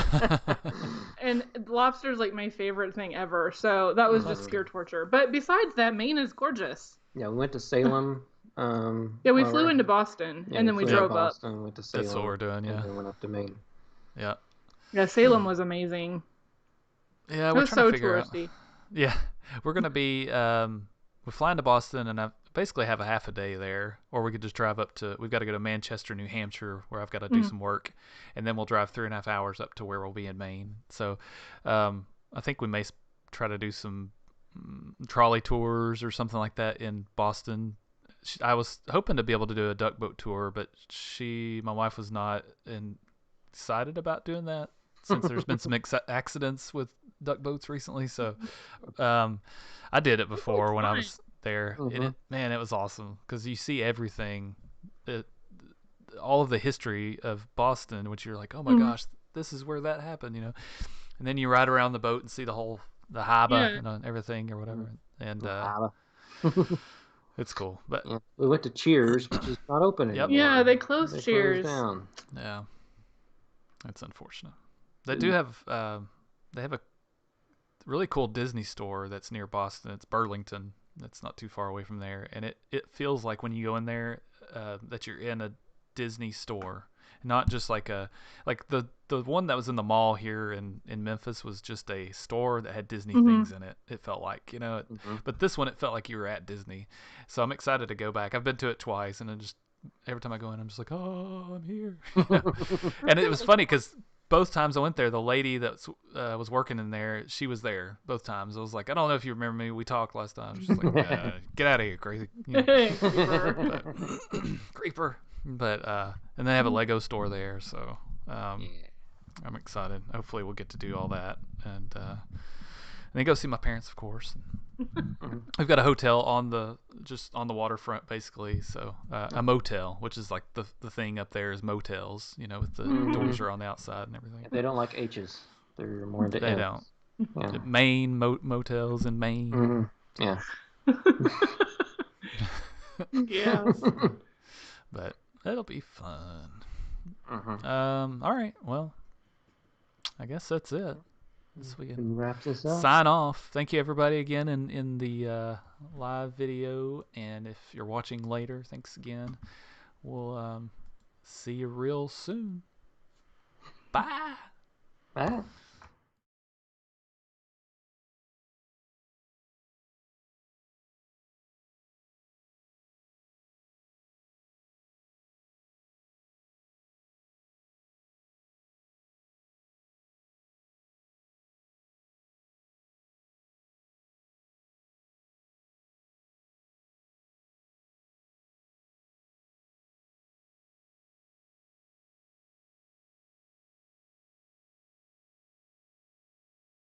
and lobster's like my favorite thing ever. So that was just pure torture. But besides that, Maine is gorgeous. Yeah, we went to Salem. We flew into Boston, and then we drove up. Went to Salem. That's what we're doing. Yeah. And then went up to Maine. Yeah. Yeah, Salem was amazing. Yeah, we're trying to figure touristy. out. Yeah, we're gonna be we're flying to Boston, and I basically have a half a day there, or we could just drive up to. We've got to go to Manchester, New Hampshire, where I've got to do some work, and then we'll drive 3.5 hours up to where we'll be in Maine. So, I think we may try to do some trolley tours or something like that in Boston, I was hoping to be able to do a duck boat tour, but my wife was not excited about doing that since there's been some accidents with duck boats recently. So I did it before when I was there. And it was awesome because you see everything, all of the history of Boston, which you're like, oh my gosh, this is where that happened, and then you ride around the boat and see the harbor and everything or whatever, and it's cool. But we went to Cheers, which is not open anymore. Yeah, they closed Cheers down. Yeah, that's unfortunate. They do have they have a really cool Disney store that's near Boston. It's Burlington. That's not too far away from there, and it feels like when you go in there that you're in a Disney store, not just like the one that was in the mall here in Memphis was just a store that had Disney things in it. It felt like, but this one it felt like you were at Disney. So I'm excited to go back. I've been to it twice, and just every time I go in, I'm just like, oh, I'm here. And it was funny because both times I went there, the lady that was working in there, she was there both times. I was like, I don't know if you remember me. We talked last time. She's like, get out of here, crazy. Creeper. But and they have a Lego store there, so I'm excited. Hopefully we'll get to do all that, and then go see my parents, of course. We've got a hotel on the waterfront, basically. So a motel, which is like the thing up there is motels, with the doors are on the outside and everything. They don't like H's. They're more into They M's. don't. Yeah. Maine motels in Maine. Yeah. Yeah. But it'll be fun. All right. Well, I guess that's it. We can wrap this up. Sign off. Thank you, everybody, again in the live video, and if you're watching later, thanks again. We'll see you real soon. Bye. Bye.